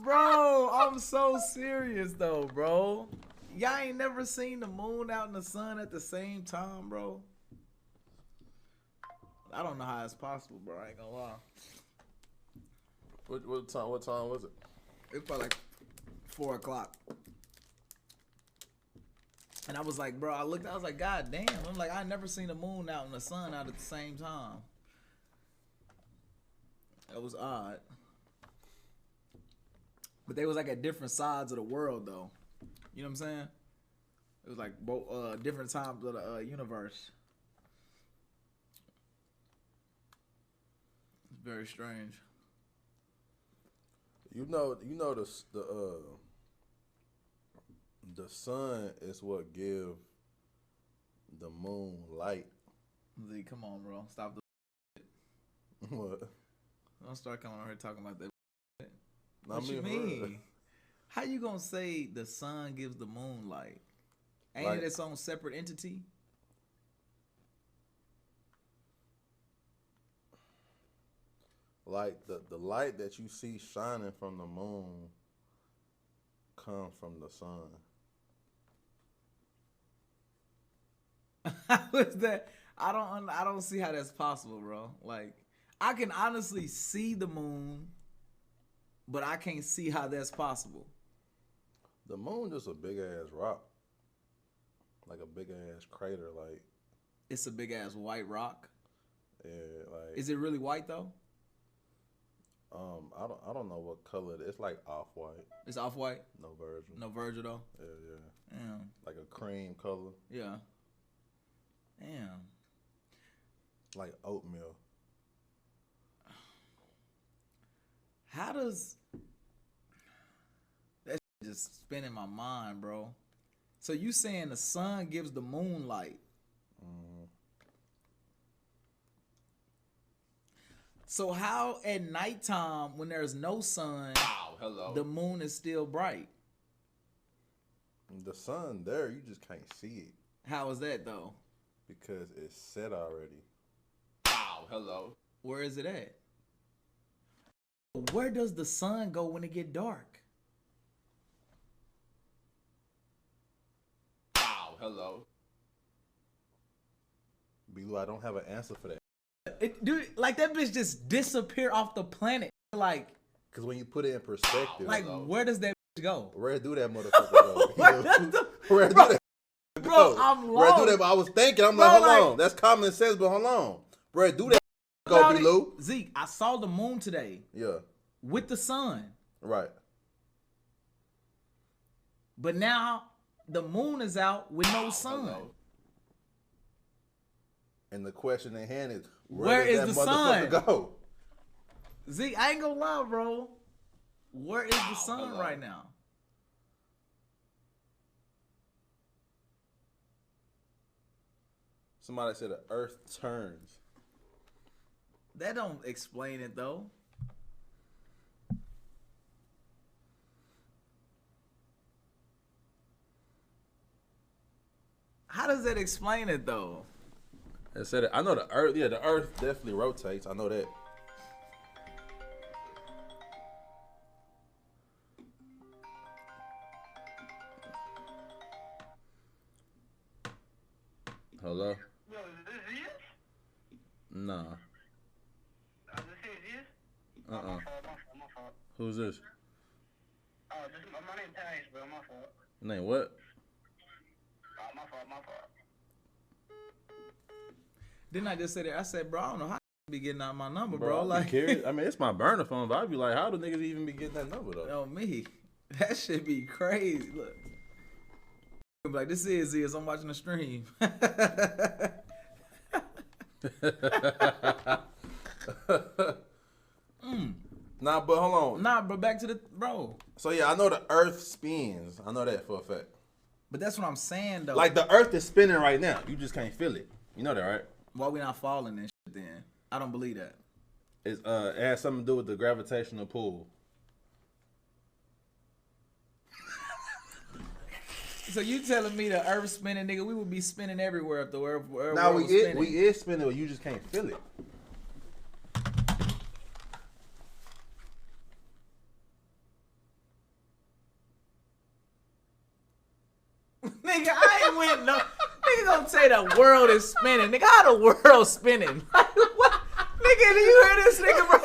Bro, I'm so serious though, bro. Y'all ain't never seen the moon out in the sun at the same time, bro. I don't know how it's possible, bro. I ain't gonna lie. What time? What time was it? It's probably like 4 o'clock. And I was like, bro, I was like, God damn. I'm like, I never seen the moon out and the sun out at the same time. That was odd. But they was like at different sides of the world, though. You know what I'm saying? It was like both different times of the universe. It's very strange. You know the sun is what give the moon light. Z, come on, bro. Stop the What? Don't start coming on here talking about that. I What you mean? How you gonna say the sun gives the moon light? Ain't Like, it its own separate entity? like the light that you see shining from the moon comes from the sun. How is that? I don't see how that's possible, bro. Like, I can honestly see the moon, but I can't see how that's possible. The moon just a big ass rock, like a big ass crater. Like, It's a big ass white rock. yeah, like. Is it really white though? I don't know what color it is. It's like off white. It's off white. No virgin. No Virgil though. Yeah. Damn. Like a cream color. Yeah. Damn. Like oatmeal. How does that shit just spin in my mind, bro? So you saying the sun gives the moon light? So how at nighttime when there's no sun, the moon is still bright? The sun there, you just can't see it How is that though? because it's set already. Where is it at? Where does the sun go when it get dark? B-Lou, I don't have an answer for that. Dude, like that bitch just disappear off the planet. Like Because when you put it in perspective, where does that bitch go? where do that motherfucker go? Where does the- Where do Bro, that Bro, go? I'm Where do lost. that? I was thinking, I'm Bro, like, hold like- on. That's common sense, but hold on. Where do that go, B-Lou? Zeke, I saw the moon today Yeah, with the sun. right. But now the moon is out with no sun. And the question at hand is, Where does is that the motherfucker sun? go? Zeke, I ain't gonna lie, bro. Where is the sun right now? Somebody said the earth turns. That don't explain it though. How does that explain it though? It said it. I know the earth. Yeah, the earth definitely rotates. I know that. Hello? Yo, is this Zias? Nah. This is Zias? Uh-uh. My fault. Who's this? My name Tash, bro. My fault. Name what? My fault. Didn't I just say that? I said, bro, I don't know how you be getting out my number, Bro, bro. I be Like, curious. I mean, it's my burner phone, but I'd be like, how do niggas even be getting that number though? yo, me, that shit be crazy. Look, be like, this is Zias. I'm watching the stream. Nah, but hold on. Nah, bro, back to the bro. So yeah, I know the earth spins. I know that for a fact. But that's what I'm saying though. Like the earth is spinning right now. You just can't feel it. You know that, right? why we not falling and shit then? I don't believe that. It's it has something to do with the gravitational pull. So you telling me the earth spinning, nigga? We would be spinning everywhere if the earth Now was spinning. we is spinning, but you just can't feel it. went no. Nigga gonna say the world is spinning. Nigga, how the world spinning? What? Nigga, do you hear this nigga, bro?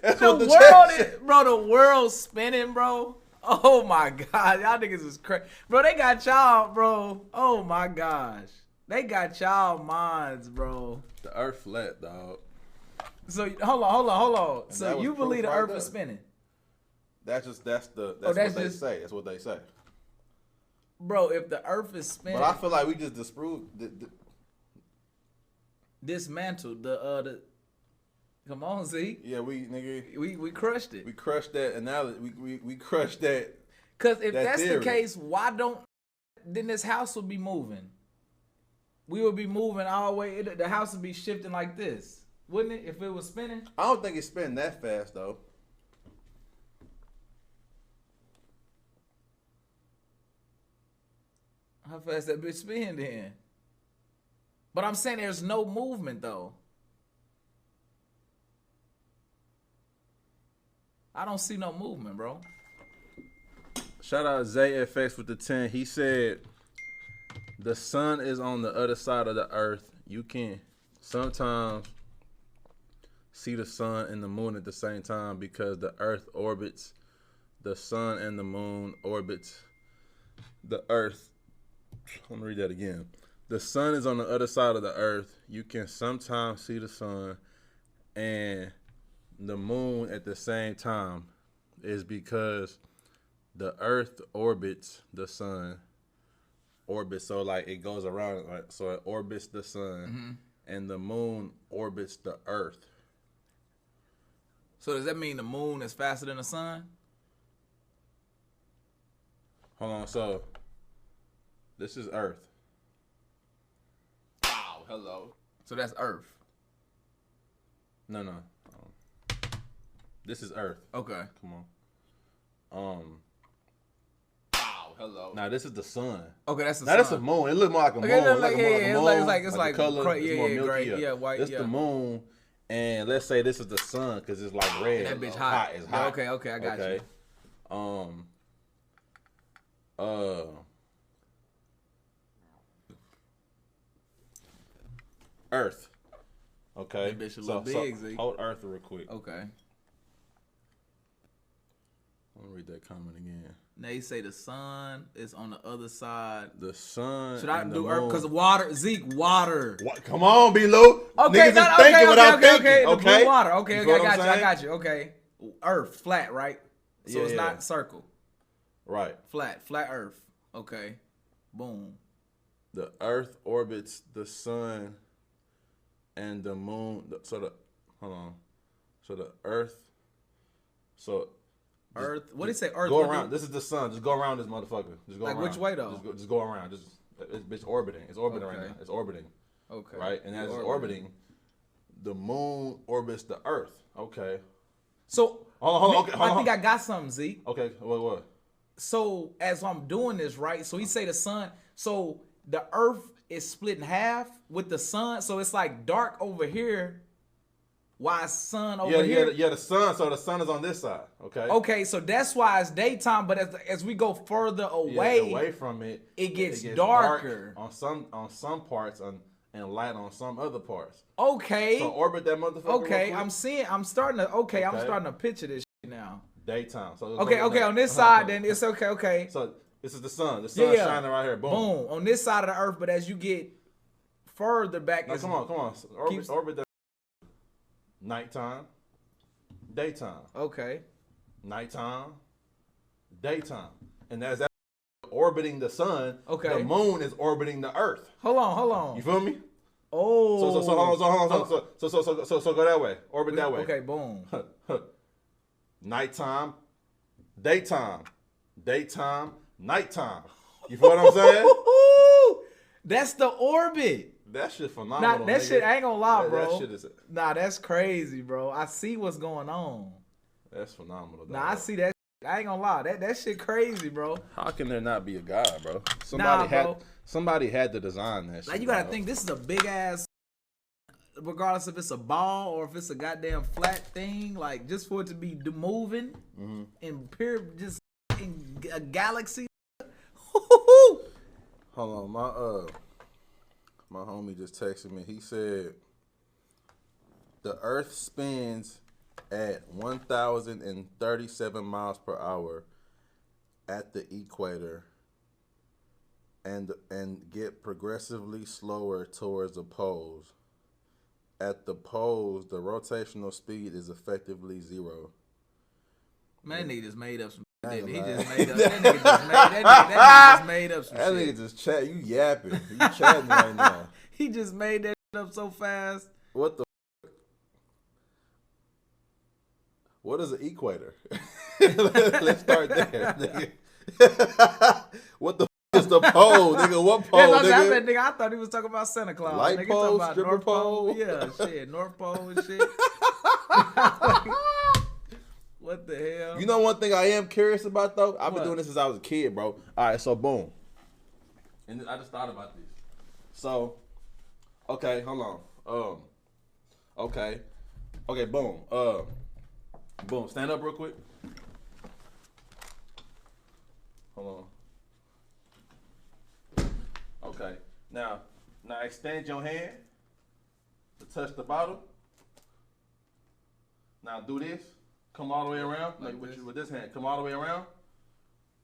That's The what the world chat is, said. bro, the world's spinning, bro. Oh my God. Y'all niggas is crazy. Bro, they got y'all, bro. Oh my gosh. They got y'all minds, bro. The earth flat, dog. So hold on. And that So was you believe the proof right earth there. is spinning? That's that's what they just- say. That's what they say. Bro, if the earth is spinning, But I feel like we just disproved dismantled the come on, Z. yeah, nigga, We crushed it. we crushed that analogy. We crushed that. Cause if that that's theory. the case, why don't then this house would be moving? We would be moving all the way. The house would be shifting like this, wouldn't it? If it was spinning. I don't think it's spinning that fast though. How fast that bitch spin then? But I'm saying there's no movement though. I don't see no movement, bro. Shout out ZFX with the 10. He said the sun is on the other side of the earth. You can sometimes see the sun and the moon at the same time because the earth orbits the sun and the moon orbits the earth. Let me read that again. The sun is on the other side of the earth. You can sometimes see the sun and the moon at the same time is because the earth orbits the sun. Orbits, so like it goes around, like, so it orbits the sun, and the moon orbits the earth. So does that mean the moon is faster than the sun? Hold on, so this is Earth. Wow, hello. So that's Earth. No. This is Earth. Okay. Come on. Wow, hello. Now this is the sun. Okay, that's the Now sun. that's the moon. It look more like a moon. Okay, It's like a moon. it's like color. gray, It's yeah, more yeah, milky. gray, yeah, white, This yeah. the moon, and let's say this is the sun because it's like red. That bitch hot. It's hot. Okay, I got you. Earth. Okay. That bitch a little big, Z. Hold Earth real quick. Okay. Let me read that comment again. Now you say the sun is on the other side. The sun. Should I and do the Earth? moon. Because water, Zeke, water. What? Come on, B-Lou. Okay, Niggas is thinking without thinking. The Okay. blue water. Okay, You I feel what I'm got you. I saying? got you. Okay. Earth, flat, right? So Yeah, it's yeah. not circle. Right. Flat Earth. Okay. Boom. The Earth orbits the sun and the moon. Hold on. So the Earth. So Earth. What do you say? Earth. go what around. do- This is the sun. Just go around this motherfucker. Just go Like, around. which way, though? Just go around. Just it's bitch orbiting. It's orbiting right Okay. now. It's orbiting. Okay. Right, and as it's orbiting, the moon orbits the Earth. Okay. So Hold on. Okay. Hold I on. think I got something, Zeke. Okay. What? So as I'm doing this, right? So he say the sun. So the Earth is split in half with the sun. So it's like dark over here. Why sun over here? Yeah. The sun. So the sun is on this side. Okay. Okay, so that's why it's daytime. But as we go further away, away from it, it gets dark darker. on some parts and light on some other parts. Okay. So orbit that motherfucker. real Okay, quick. I'm starting to. Okay, I'm Okay. starting to picture this shit now. Daytime. So Okay. On this side, then it's okay. Okay. So this is the sun. The sun's shining right here. Boom. Boom. On this side of the Earth, but as you get further back, Now it's, come on. Orbit that. Nighttime. Daytime. Okay. Nighttime. Daytime. And as that orbiting the sun, Okay. the moon is orbiting the Earth. Hold on. You feel me? Oh. So go that way. Orbit that way. Okay. Boom. Nighttime, daytime, nighttime. You feel what I'm saying? That's the orbit. That shit phenomenal. Nah, that nigga. shit, I ain't gonna lie, That bro. shit is. Nah, that's crazy, bro. I see what's going on. That's phenomenal. Dog. Nah, I see that. I ain't gonna lie. That shit crazy, bro. How can there not be a God, bro? Bro. Somebody had to design that shit. Like, you gotta dog. think this is a big ass, regardless if it's a ball or if it's a goddamn flat thing, like just for it to be moving in pure, just in a galaxy. Hold Hold on, my homie just texted me. He said the Earth spins at 1,037 miles per hour at the equator, and get progressively slower towards the poles. At the poles, the rotational speed is effectively zero. Man, that nigga just made up some I shit. ain't He gonna just lie. made up. That nigga just made up some That shit. nigga just chat. You yapping. You chatting right now. He just made that shit up so fast. What the? What is an equator? Let's start there, nigga. What the is the pole, nigga? What pole, nigga? I thought he was talking about Santa Claus. Light nigga, pole, talking about stripper North pole? Yeah, shit, North Pole and shit. What the hell? You know one thing I am curious about though? I've been What? doing this since I was a kid, bro. All right, so boom. And I just thought about this. So, okay, hold on. Okay, boom. Boom. Stand up real quick. Hold on. Okay. Now extend your hand to touch the bottle. Now do this. Come all the way around. Like with, this? with this hand. Come all the way around.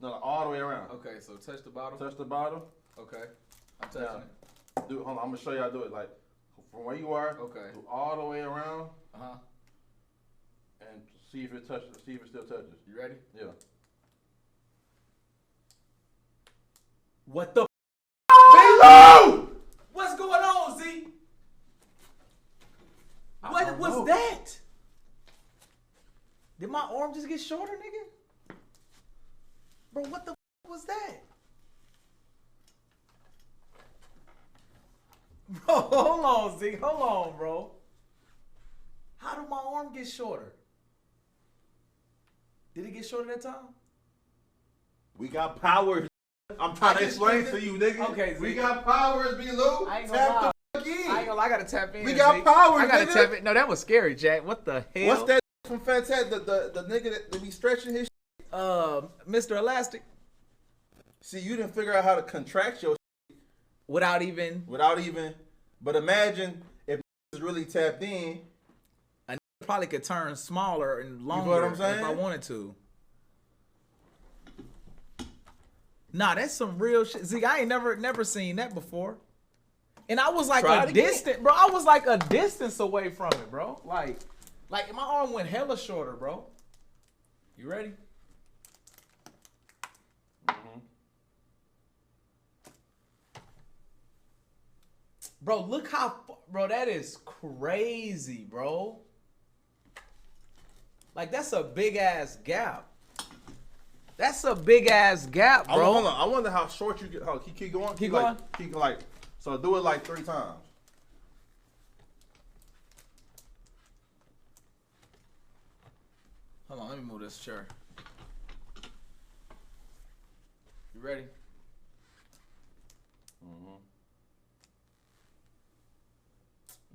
No, all the way around. Okay, so touch the bottle. Touch the bottle. Okay, I'm touching Now, it. hold on. I'm gonna show you how to do it. Like from where you are. Okay. Do all the way around And see if it touches. See if it still touches. you ready? Yeah. What the? Bingo! What's going on, Z? What was know. that? Did my arm just get shorter, nigga? Bro, what the was that? Bro, hold on, Z. Hold on, bro. How did my arm get shorter? Did it get shorter that time? We got powers. I'm trying to explain to you, nigga. Okay, we Z. got powers, B-Lou. I ain't gonna Tap lie. the fuck in. I ain't gonna lie, I gotta tap in. We got Z. powers, I gotta nigga. tap in. No, that was scary, Jack. What the hell? What's that from Fantastic? The nigga that be stretching his shit? Mr. Elastic. See, you didn't figure out how to contract your shit Without even without even. But imagine if is really tapped in. probably could turn smaller and longer what I'm saying? if I wanted to. Nah, that's some real shit. See, I ain't never seen that before. And I was like Try it a again. distance, bro. I was like a distance away from it, bro. Like my arm went hella shorter, bro. You ready? Bro, look how, bro, that is crazy, bro. Like, that's a big ass gap. That's a big ass gap, bro. Hold on. I wonder how short you get. Hold on, keep going. Keep like, going. Keep like. So do it like 3 times. Hold on, let me move this chair. You ready?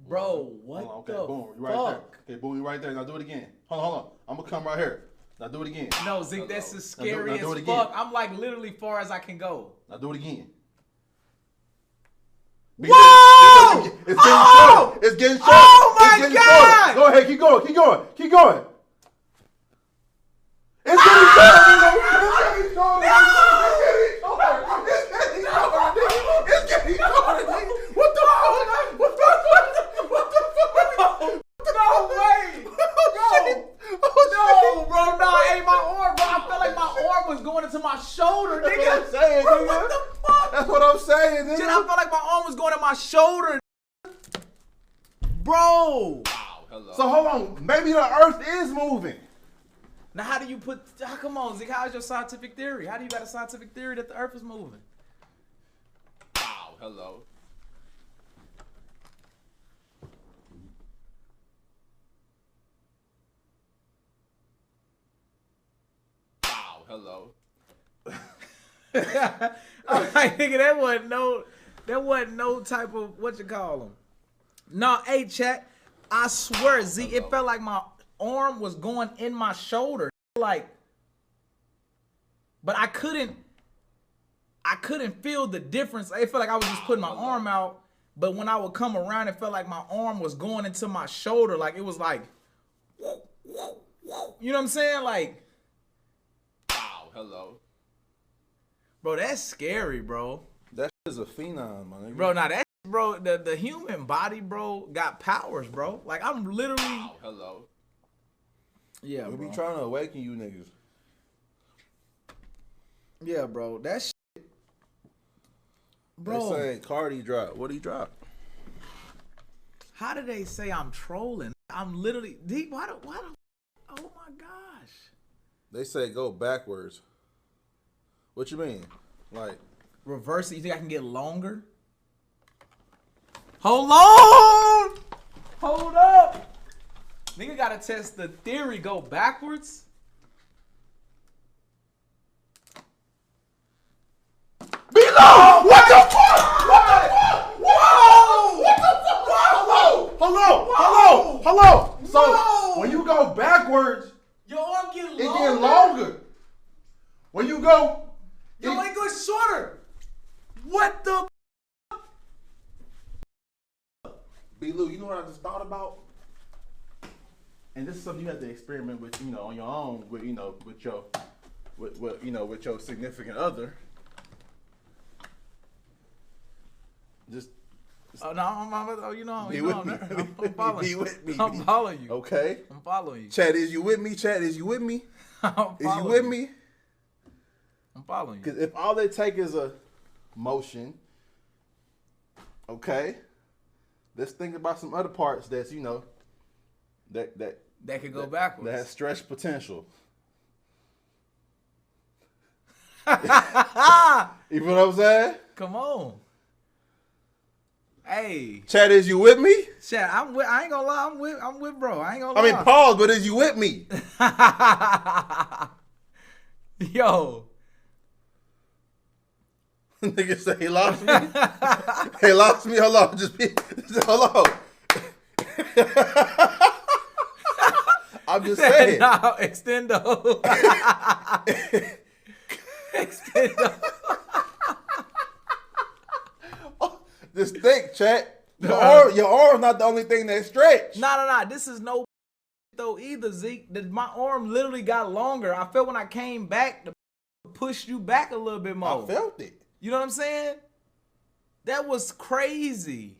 Bro, what Hold on, okay, the boom. You fuck? right there. Okay, boom. You right there. Now do it again. Hold on. I'm gonna come right here. Now do it again. No, Zeke, that's as Now do scary it as again. fuck. I'm like literally far as I can go. Now do it again. Whoa! It's getting Oh! shorter. It's getting shorter. Oh my It's getting God! shorter. Go ahead. Keep going. Keep going. Keep going. It's getting shorter. It's getting shorter. It's getting shorter. What the fuck? What the fuck? What the fuck? No way! No, bro, nah, ain't my arm, bro. I felt like my arm was going into my shoulder, That's nigga. what I'm saying, Bro, nigga. what the fuck? That's what I'm saying, nigga. Shit, I felt like my arm was going to my shoulder. Bro. So hold on. Maybe the Earth is moving. Now, how do you put, come on, Zeke, how is your scientific theory? How do you got a scientific theory that the Earth is moving? Wow. Hello. Wow. Hello. I'm like, nigga, that wasn't no type of, what you call them. No, hey, chat, I swear, Z, it felt like my arm was going in my shoulder. Like, but I couldn't I couldn't feel the difference. It felt like I was just putting my arm out, but when I would come around, it felt like my arm was going into my shoulder. Like it was like, you know what I'm saying? Like, Wow, hello. bro, that's scary, bro. That is a phenom, my nigga. Bro, now that, bro, the human body, bro, got powers, bro. Like I'm literally. Wow, hello. Yeah, We bro. be trying to awaken you niggas. Yeah, bro. That shit. Bro. They say Cardi dropped. What he drop? How do they say I'm trolling? I'm literally deep. Why? Oh my gosh. They say go backwards. What you mean? Like Reverse it. You think I can get longer? Hold on. Hold up. Nigga gotta test the theory. Go backwards. Below! What the fuck? What the fuck? Whoa! What the fuck? Hello! Hello! Hello! So Whoa! when you go backwards, Your arm get it longer. get longer. When you go, Yo, it goes shorter. What the? B-Lou, you know what I just thought about? And this is something you have to experiment with, you know, on your own, with you know, with your significant other. Just Oh no, you know, be with me. I'm following Be you. with me. I'm following you. Okay. I'm following you. Chat, is you with me? Chat, is you with me? I'm Is you following with me? I'm following you. Because if all they take is a motion, okay, let's think about some other parts that's, you know, that That could go backwards. that has stretch potential. You feel what I'm saying? Come on. Hey, Chat, is you with me? Chad, I'm with. I ain't gonna lie. I'm with, bro. I ain't gonna I lie. mean, pause, but is you with me? Yo. Nigga say he lost me. He lost me. Hold on, hold on. I'm just saying. No, extendo. Extendo. Just think, chat. Your arm's not the only thing that stretch. No. This is no though either, Zeke. My arm literally got longer. I felt when I came back to push you back a little bit more. I felt it. You know what I'm saying? That was crazy.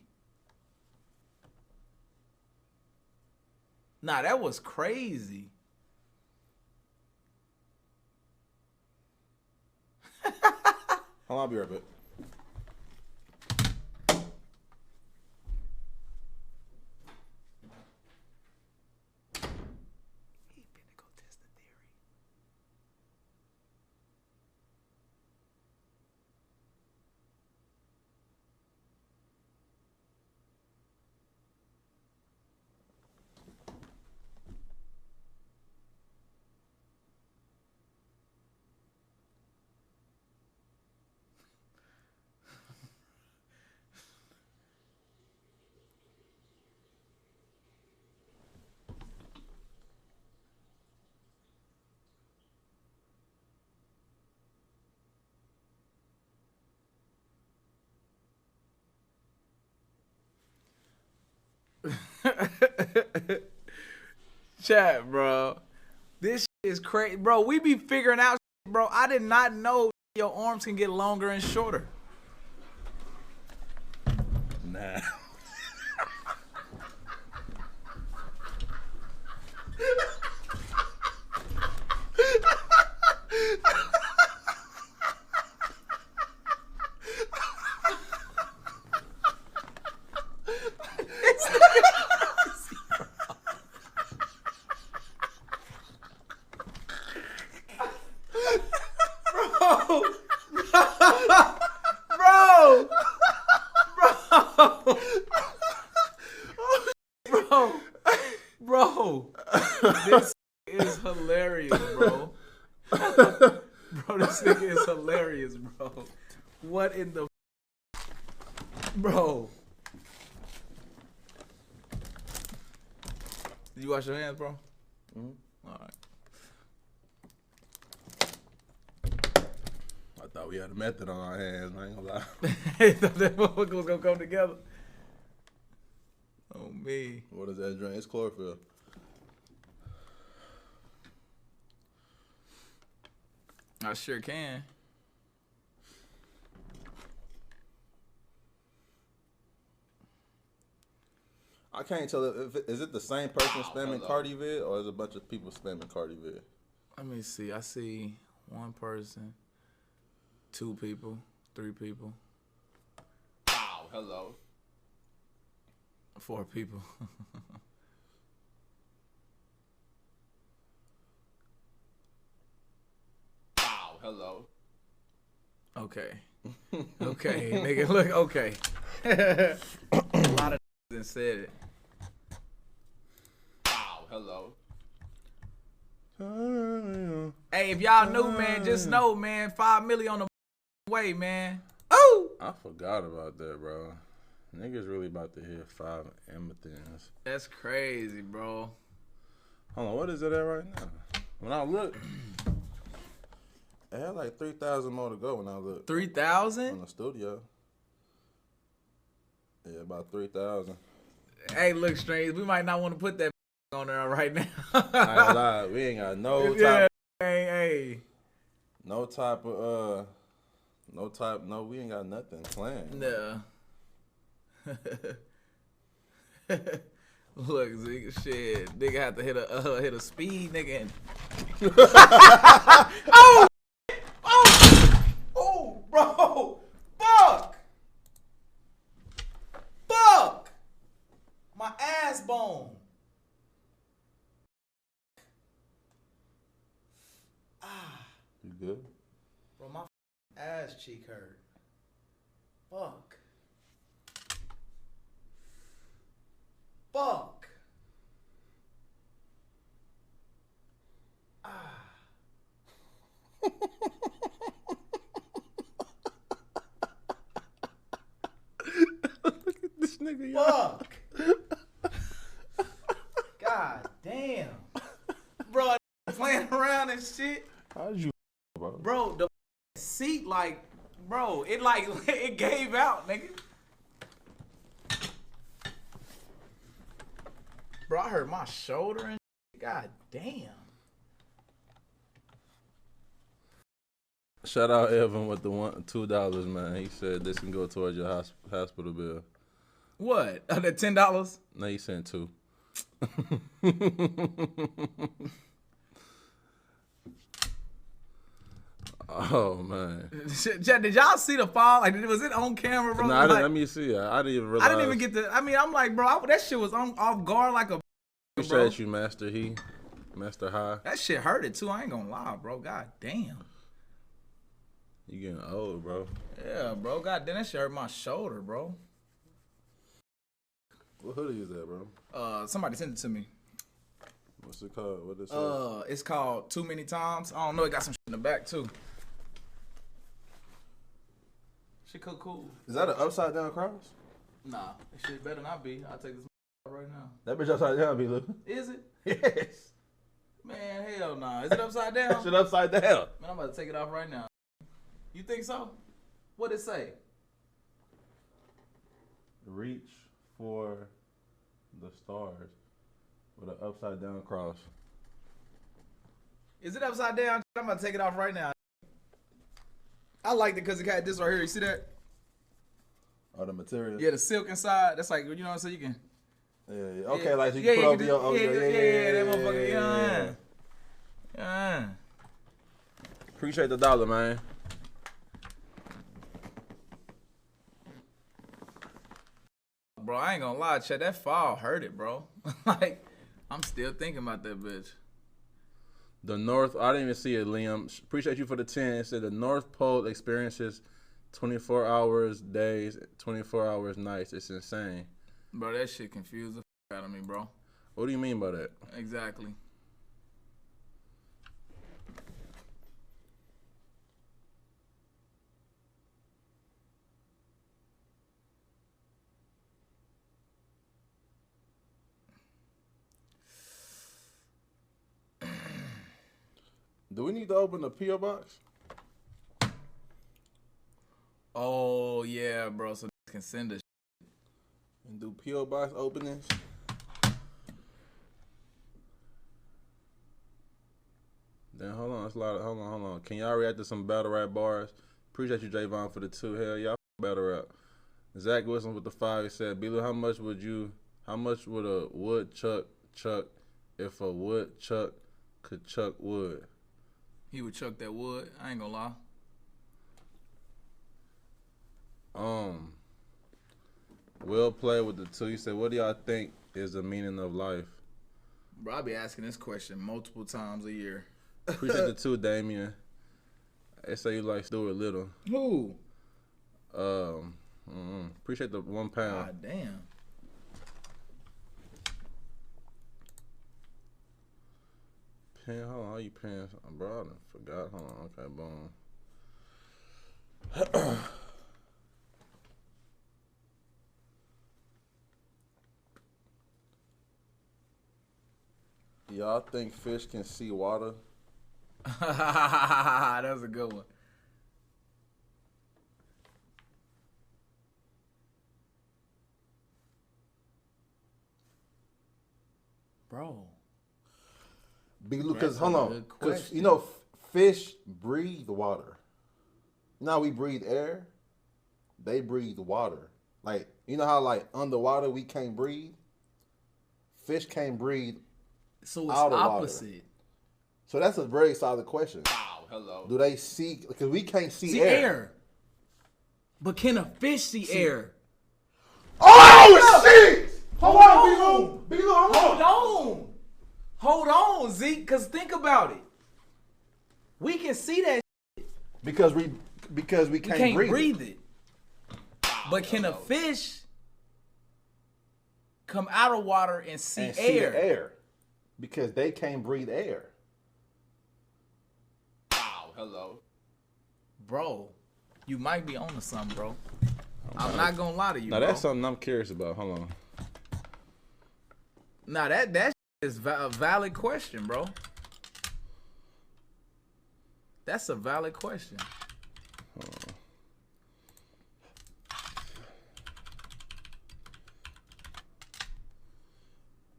Nah, that was crazy. Hold on, I'll be right back. He finna go test the theory. Chat, bro. This shit is crazy. Bro, we be figuring out shit, bro. I did not know your arms can get longer and shorter. Nah. Bro, this is hilarious, bro. Bro, this nigga is hilarious, bro. What in the bro? Did you wash your hands, bro? Mhm. All right. I thought we had a method on our hands, man. I ain't gonna lie. Thought that motherfucker was gonna come together. Oh me. What is that drink? It's chlorophyll. I sure can. I can't tell is it the same person spamming Cardi vid or is it a bunch of people spamming Cardi vid? Let me see. I see one person, 2 people, 3 people. Wow, hello. 4 people. Wow, hello. Okay. Okay, nigga, look, okay. A lot of done said it. Wow, hello. Hey, if y'all knew, man, just know, man, 5 million on the way, man. Oh! I forgot about that, bro. Niggas really about to hit 5 amethysts. That's crazy, bro. Hold on, what is it at right now? When I look, it had like 3,000 more to go when I look. 3,000? On the studio. Yeah, about 3,000. Hey, look, Strange, we might not want to put that on there right now. I ain't gonna lie, we ain't got no Yeah, type. hey. No type of no, we ain't got nothing planned. No. Look, Zeke, shit, nigga have to hit a speed, nigga. Oh, bro, fuck, my ass bone. You good? Bro, my ass cheek hurt. Fuck. This nigga, y'all. Fuck. God damn. Bro, playing around and shit. How'd you, bro? Bro, the seat, like, bro, it it gave out, nigga. Bro, I hurt my shoulder and shit. God damn. Shout out Evan with the $2, man. He said this can go towards your hospital bill. What? The $10? No, he sent 2. Oh man. Did y'all see the fall? Like, was it on camera, bro? No, Like, let me see. I didn't even realize. I didn't even get the. I mean, I'm like, bro, that shit was off guard like a. Appreciate you, Master High. That shit hurted too. I ain't gonna lie, bro. God damn. You getting old, bro. Yeah, bro. God damn, that shit hurt my shoulder, bro. What hoodie is that, bro? Somebody sent it to me. What's it called? What is it? It's called Too Many Times. I don't know. It got some shit in the back too. Shit cool. Is that an upside down cross? Nah, that shit better not be. I'll take this right now. That bitch upside down, be look. Is it? Yes. Man, hell nah. Is it upside down? That shit upside down. Man, I'm about to take it off right now. You think so? What'd it say? Reach for the stars with an upside down cross. Is it upside down? I'm about to take it off right now. I liked it because it got this right here. You see that? Oh, the material? Yeah, the silk inside. That's like, you know what I'm saying? You can. Yeah. Okay, like so you can put over your. Yeah, that motherfucker. Yeah. Appreciate the $1, man. Bro, I ain't gonna lie, Chad. That fall hurt it, bro. Like, I'm still thinking about that bitch. The North, I didn't even see it, Liam. Appreciate you for the 10. It said the North Pole experiences 24 hours days, 24 hours nights. It's insane. Bro, that shit confused the fuck out of me, bro. What do you mean by that? Exactly. Do we need to open the P.O. box? Oh yeah, bro. So they can send us. And do P.O. box openings. Then hold on, it's a lot of hold on. Can y'all react to some battle rap bars? Appreciate you, Javon, for the 2. Hell, y'all battle rap. Zach Wilson with the 5. He said, "Belu, how much would a woodchuck chuck if a woodchuck could chuck wood?" He would chuck that wood. I ain't gonna lie. Will play with the 2. He said, "What do y'all think is the meaning of life?" Bro, I be asking this question multiple times a year. Appreciate the 2, Damien. They say you like Stuart Little. Who? Appreciate the £1. God damn. Pen, hold on, how you pen? Bro, I done forgot. Hold on, okay, boom. Y'all think fish can see water? That's a good one. Bro. Because That's hold a on, good because question. you know fish breathe water. Now we breathe air, they breathe water. Like you know how like underwater we can't breathe. Fish can't breathe. So it's Out of water. opposite. So that's a very solid question. Wow, hello. Do they see? Because we can't see, See air. But can a fish see air? Oh shit! Hold on, Big Lou, hold on. Hold on, Zeke, because think about it. We can see that Because we can't, breathe it. But can a fish come out of water and see and air? see the air. Because they can't breathe air. Wow, hello. Bro, you might be on to something, bro. I'm not gonna lie to you. Now bro. that's something I'm curious about. Hold on. Now that is a valid question, bro. That's a valid question.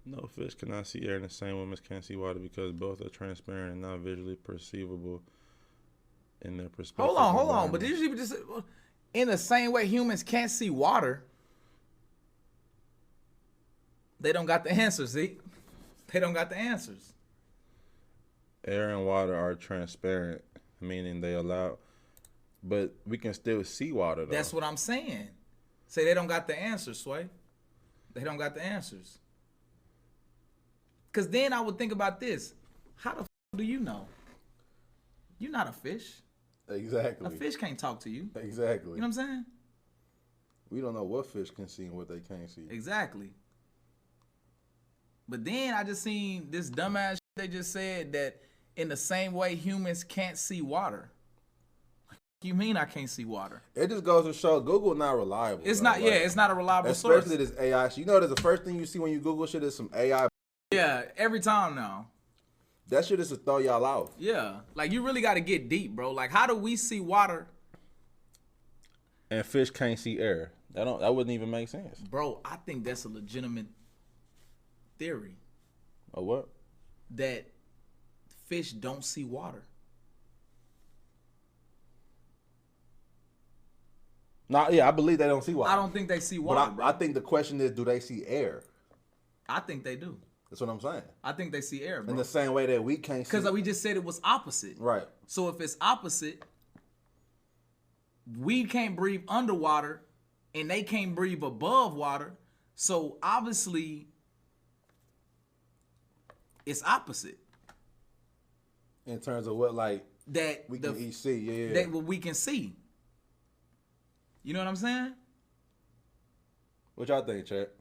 No fish cannot see air in the same way as can't see water because both are transparent and not visually perceivable in their perspective. Hold on. But did you just in the same way humans can't see water? They don't got the answers, Zeke. They don't got the answers. Air and water are transparent, meaning they allow, but we can still see water though. That's what I'm saying. Say they don't got the answers, Sway. They don't got the answers. Because then I would think about this. How the f do you know? You're not a fish. Exactly. A fish can't talk to you. Exactly. You know what I'm saying? We don't know what fish can see and what they can't see. Exactly. But then I just seen this dumbass shit they just said that in the same way humans can't see water. What you mean I can't see water? It just goes to show Google not reliable. It's though. not. Like, Yeah, it's not a reliable source. especially this AI shit. You know, that's the first thing you see when you Google shit is some AI. Yeah, every time now. That shit is to throw y'all off. Yeah, like you really got to get deep, bro. Like, how do we see water, And fish can't see air. That wouldn't even make sense. bro? I think that's a legitimate theory Or what? that fish don't see water. Nah, yeah, I believe they don't see water. I don't think they see water, But bro. I think the question is, do they see air? I think they do. That's what I'm saying. I think they see air, In bro. the same way that we can't see. Because we just said it was opposite. Right. So if it's opposite, we can't breathe underwater and they can't breathe above water. So obviously it's opposite. In terms of what, like, That we can each see. Yeah. that what we can see. You know what I'm saying? What y'all think, chat?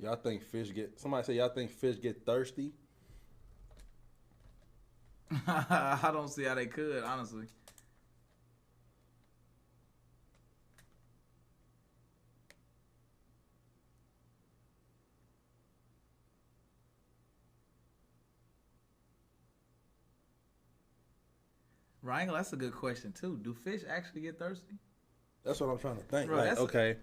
Y'all think fish get... Somebody say y'all think fish get thirsty? I don't see how they could, honestly. Ryan, that's a good question too. Do fish actually get thirsty? That's what I'm trying to think. Bro, Like, that's Okay.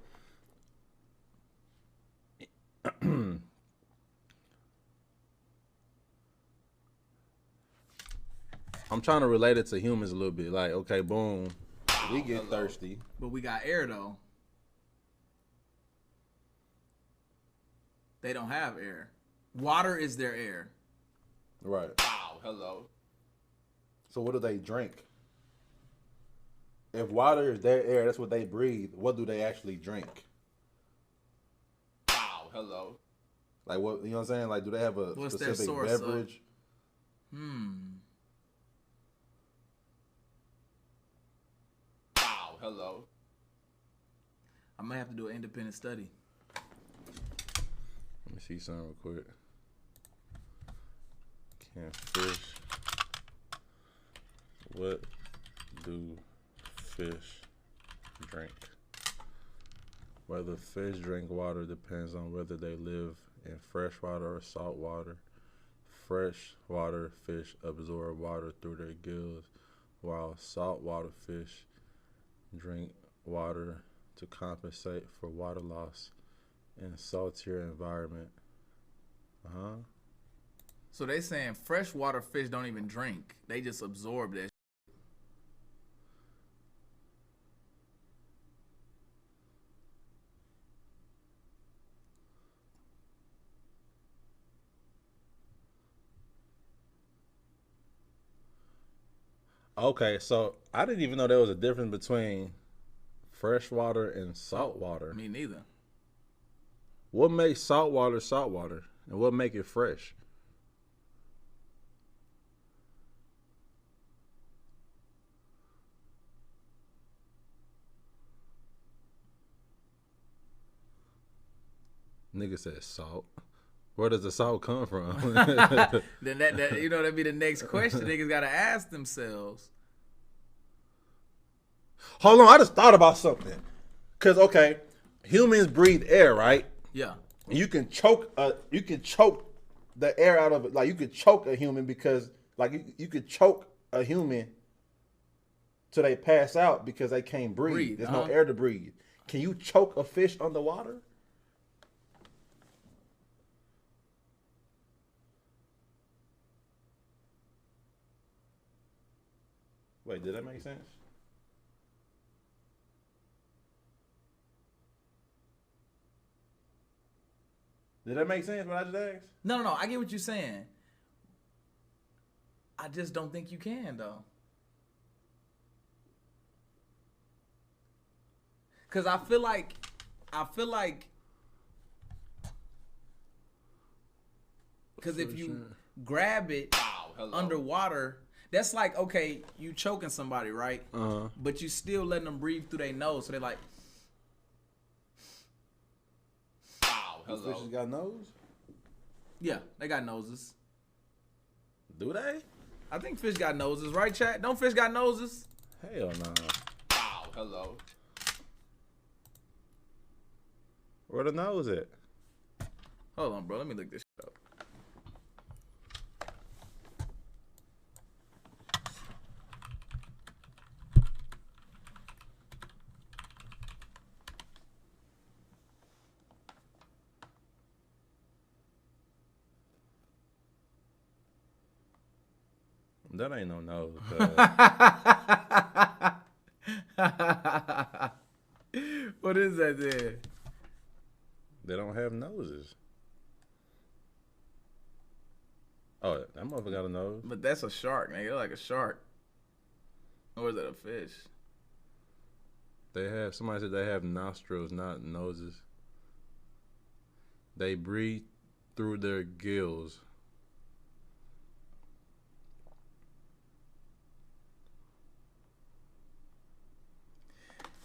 I'm trying to relate it to humans a little bit. Like, okay, boom. we get thirsty. But we got air though. They don't have air. Water is their air. Right. Wow, hello. So what do they drink? If water is their air, that's what they breathe. What do they actually drink? Wow, hello. Like what, you know what I'm saying? Like, do they have a What's their specific source of- beverage? Wow, hello. I might have to do an independent study. Let me see something real quick. Can fish? What do fish drink? Whether fish drink water depends on whether they live in fresh water or salt water. Fresh water fish absorb water through their gills, while saltwater fish drink water to compensate for water loss in saltier environment. So they saying freshwater fish don't even drink. They just absorb that. Okay, so I didn't even know there was a difference between fresh water and salt water. Me neither. What makes salt water, and what make it fresh? Nigga said salt. Where does the salt come from? Then that you know that'd be the next question niggas gotta ask themselves. Hold on, I just thought about something. Cause okay, humans breathe air, right? Yeah. You can choke the air out of it. Like you could choke a human because like you could choke a human till they pass out because they can't breathe. There's no air to breathe. Can you choke a fish underwater? Wait, did that make sense? Did that make sense what I just asked? No, I get what you're saying. I just don't think you can though. Cause I feel like because if you grab it underwater, that's like, okay, you choking somebody, right? But you still letting them breathe through their nose, so they're like, Hello. Fishes got nose? yeah, they got noses. Do they? I think fish got noses, right, chat? Don't fish got noses? Hell no. Wow, hello. Where the nose at? Hold on, bro. Let me look this shit up. That ain't no nose. What is that then? They don't have noses. Oh, that motherfucker got a nose. But that's a shark, nigga. Like a shark. Or is that a fish? Somebody said they have nostrils, not noses. They breathe through their gills.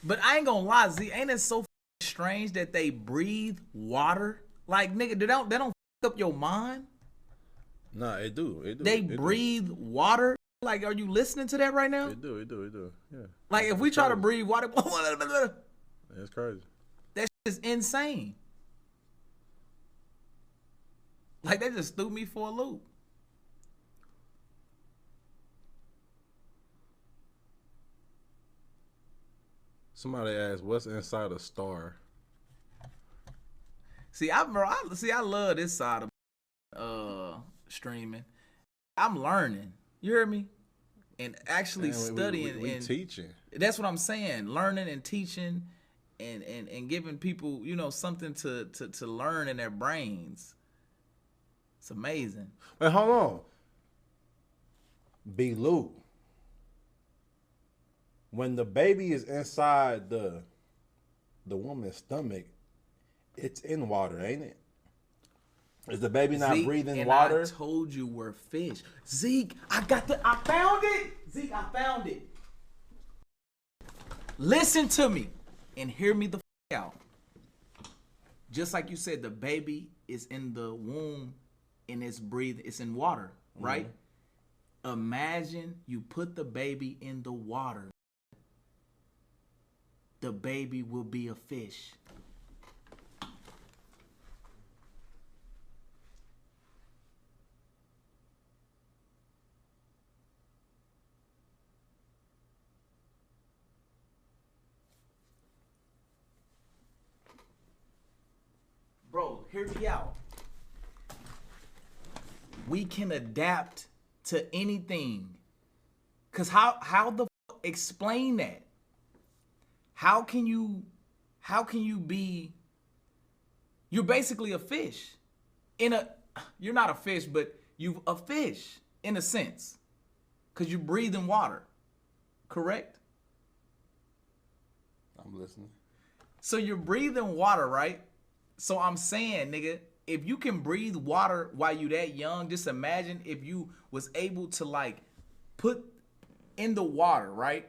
But I ain't gonna lie, Z, ain't it so strange that they breathe water? Like, nigga, they don't fuck up your mind? Nah, it do. They breathe water? Like, are you listening to that right now? It do. Yeah. Like, if we try to breathe water, It's crazy. that shit is insane. Like, they just threw me for a loop. Somebody asked, "What's inside a star?" See, I love this side of streaming. I'm learning. You hear me? And actually studying we and teaching. That's what I'm saying. Learning and teaching and giving people, something to learn in their brains. It's amazing. Wait, hold on. B. Lou. When the baby is inside the woman's stomach, it's in water, ain't it? Is the baby not breathing water? I told you we're fish. Zeke, I found it. Zeke, I found it. Listen to me and hear me the out. Just like you said, the baby is in the womb and it's breathing. It's in water, right? Mm-hmm. Imagine you put the baby in the water. The baby will be a fish. Bro, hear me out. We can adapt to anything. Cause how the explain that? How can you be? You're basically a fish. You're not a fish, but you a fish in a sense, cause you breathe in water. Correct? I'm listening. So you're breathing water, right? So I'm saying, nigga, if you can breathe water while you that young, just imagine if you was able to like put in the water, right?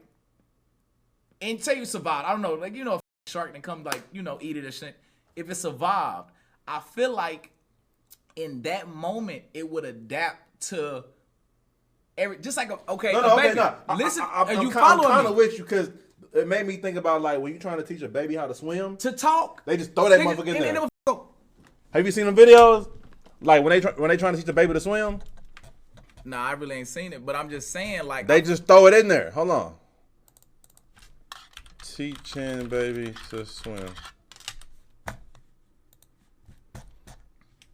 And say you survived. I don't know, like, a shark and come like, eat it or shit. If it survived, I feel like in that moment it would adapt to just like okay, baby. No. Listen, I'm kind of with you because it made me think about like when you're trying to teach a baby how to swim. To talk. They just throw that motherfucker in there. Go. Have you seen them videos? Like when they trying to teach a baby to swim? Nah, I really ain't seen it, but I'm just saying like they just throw it in there. Hold on. Teaching baby to swim.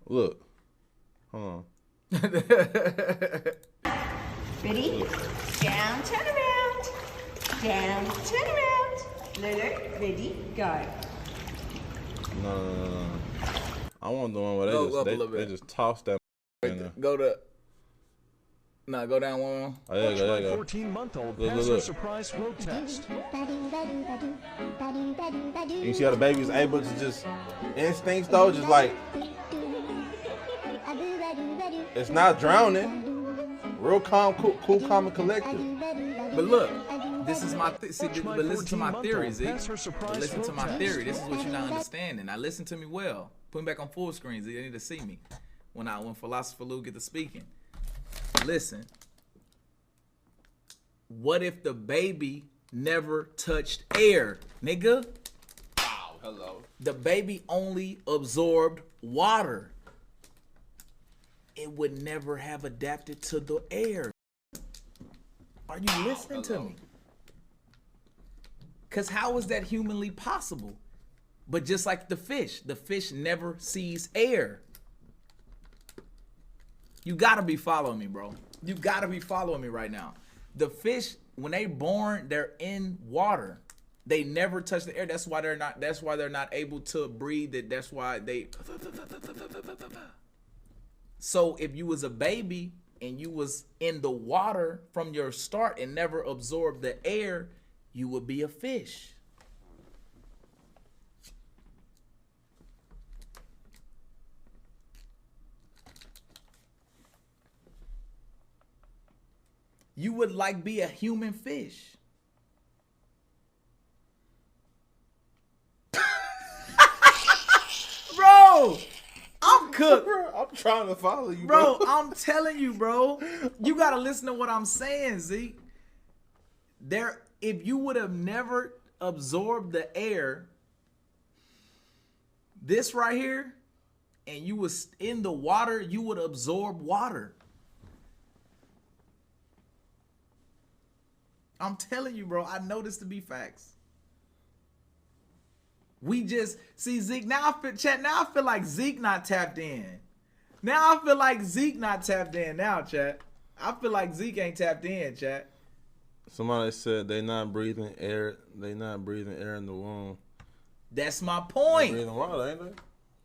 Look. Hold on. Ready? Down, turn around. Down, turn around. Lolo, ready, go. No. I want the one where they just toss that in there. Go down one more. Oh, yeah, Watch my go. 14-month-old pass her surprise road test. You see how the baby is able to just instincts though, just like it's not drowning. Real calm, cool, calm, and collected. But look, this is my but listen to my theory, Zeke. Listen to my theory. This is what you're not understanding. Now listen to me well. Put me back on full screen, Zeke. They need to see me when Philosopher Lou get to speaking. Listen. What if the baby never touched air, nigga? Wow, hello. The baby only absorbed water. It would never have adapted to the air. Are you listening to me? Because how is that humanly possible? But just like the fish never sees air. You gotta be following me, bro. You gotta be following me right now. The fish, when they born, they're in water. They never touch the air. That's why they're not able to breathe it. That's why they. So if you was a baby and you was in the water from your start and never absorbed the air, you would be a fish. You would like be a human fish. Bro, I'm cooked. I'm trying to follow you, Bro, I'm telling you, bro. You gotta listen to what I'm saying, Zeke. If you would have never absorbed the air, this right here, and you was in the water, you would absorb water. I'm telling you, bro. I know this to be facts. We just see Zeke now. I feel like Zeke not tapped in. Now I feel like Zeke not tapped in. Now, chat. I feel like Zeke ain't tapped in, chat. Somebody said they not breathing air. They not breathing air in the womb. That's my They point. breathing water, ain't they?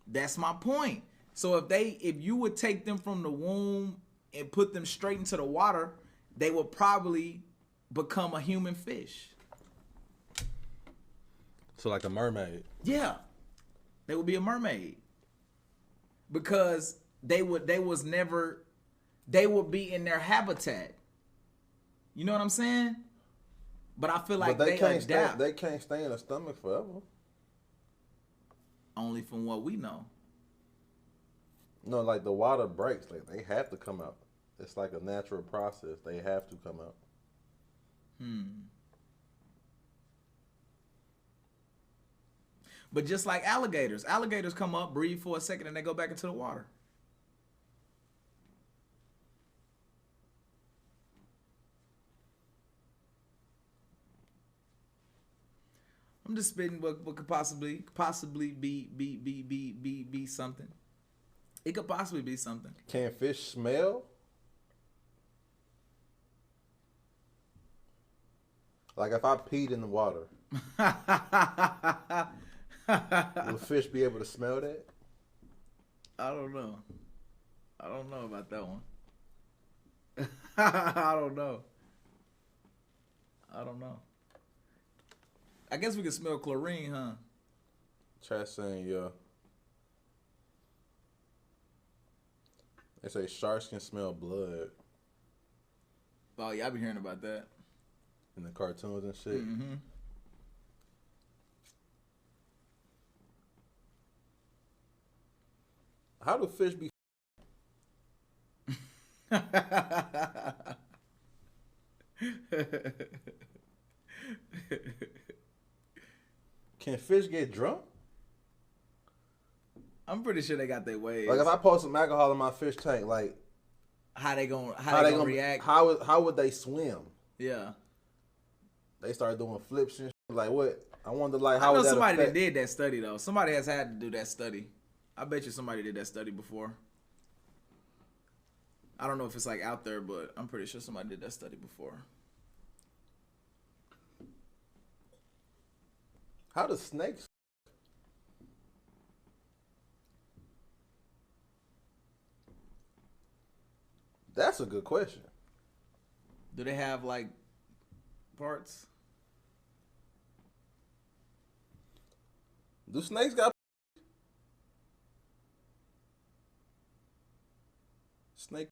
That's my point. So if you would take them from the womb and put them straight into the water, they would probably become a human fish. So like a mermaid. Yeah, they would be a mermaid because they would be in their habitat. You know what I'm saying? But I feel like But they can't adapt. stay. They can't stay in the stomach forever. Only from what we know. No, like the water breaks. Like they have to come out. It's like a natural process. They have to come out. But just like alligators come up, breathe for a second, and they go back into the water. I'm just spitting what could possibly be something. It could possibly be something. Can fish smell? Like if I peed in the water, will fish be able to smell that? I don't know. I don't know about that one. I don't know. I guess we can smell chlorine, huh? Chat saying, yeah. They say sharks can smell blood Oh yeah, I've been hearing about that. in the cartoons and shit. Mm-hmm. How do fish be? Can fish get drunk? I'm pretty sure they got their ways. Like if I pour some alcohol in my fish tank, like how they gonna react? How would they swim? Yeah. They start doing flips and shit. Like what? I wonder like I how know would that somebody that affect? did that study though. Somebody has had to do that study. I bet you somebody did that study before. I don't know if it's like out there, but I'm pretty sure somebody did that study before. How do snakes? That's a good question. Do they have like parts? Do snakes got snake?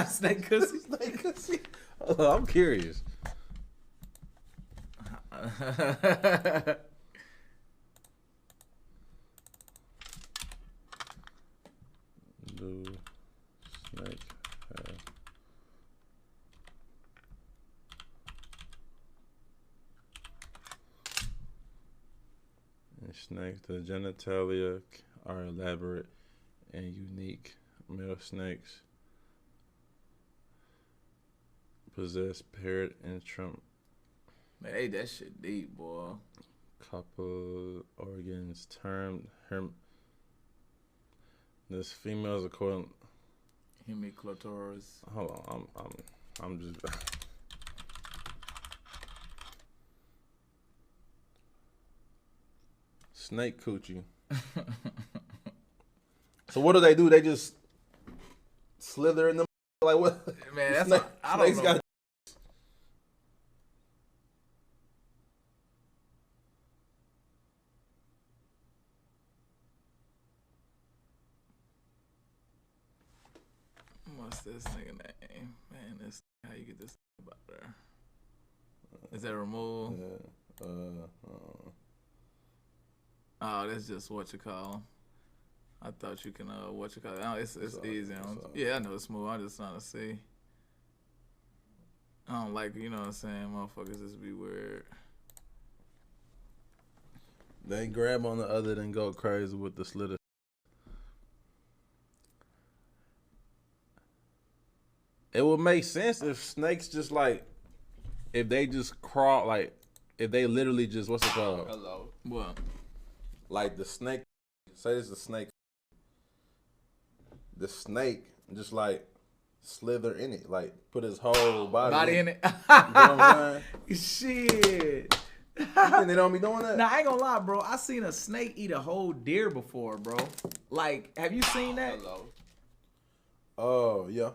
Snake pussy? Snake pussy? Oh, I'm curious. Do snake have in snakes, the genitalia are elaborate and unique. Male snakes possess paired intrum Man, hey, that shit deep, boy. couple organs termed this females according. Hemiclitoris. Hold on, I'm just. Snake coochie. So what do? They just slither in them like what? Man, that's Snake, I don't snakes know. got. What's this nigga name? Man, this how you get this about there. Is that removed? Oh, that's just what you call. I thought you can what you call it. Oh, it's easy. Yeah, I know it's smooth. I'm just trying to see. I don't like, you know what I'm saying, motherfuckers just be weird. They grab on the other then go crazy with the slither. It would make sense if snakes just like, if they just crawl, like, if they literally just, what's it called? Hello. What? Like the snake. Say this is a snake. The snake just like slither in it, like put his whole body in it. You know what I'm saying? Shit. You think they don't be doing that? Nah, I ain't gonna lie, bro. I seen a snake eat a whole deer before, bro. Like, have you seen that? Oh yeah.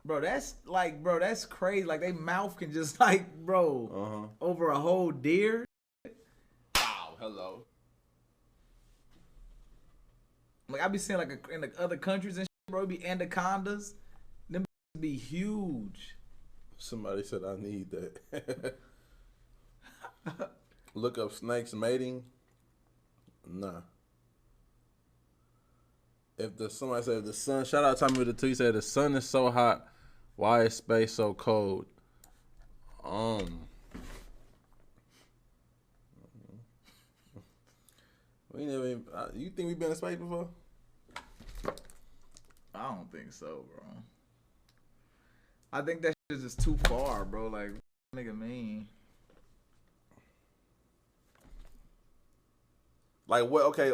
Bro, that's like, bro, that's crazy. Like, they mouth can just like, bro, over a whole deer. Wow, hello. Like, I be seeing like in the other countries and shit, bro, it be anacondas. Them be huge. Somebody said I need that. Look up snakes mating. Nah. Somebody said if the sun, shout out Tommy with the 2, he said the sun is so hot, why is space so cold? We never even, you think we've been in space before? I don't think so, bro. I think that shit is just too far, bro. Like, what nigga mean? Like what? Okay,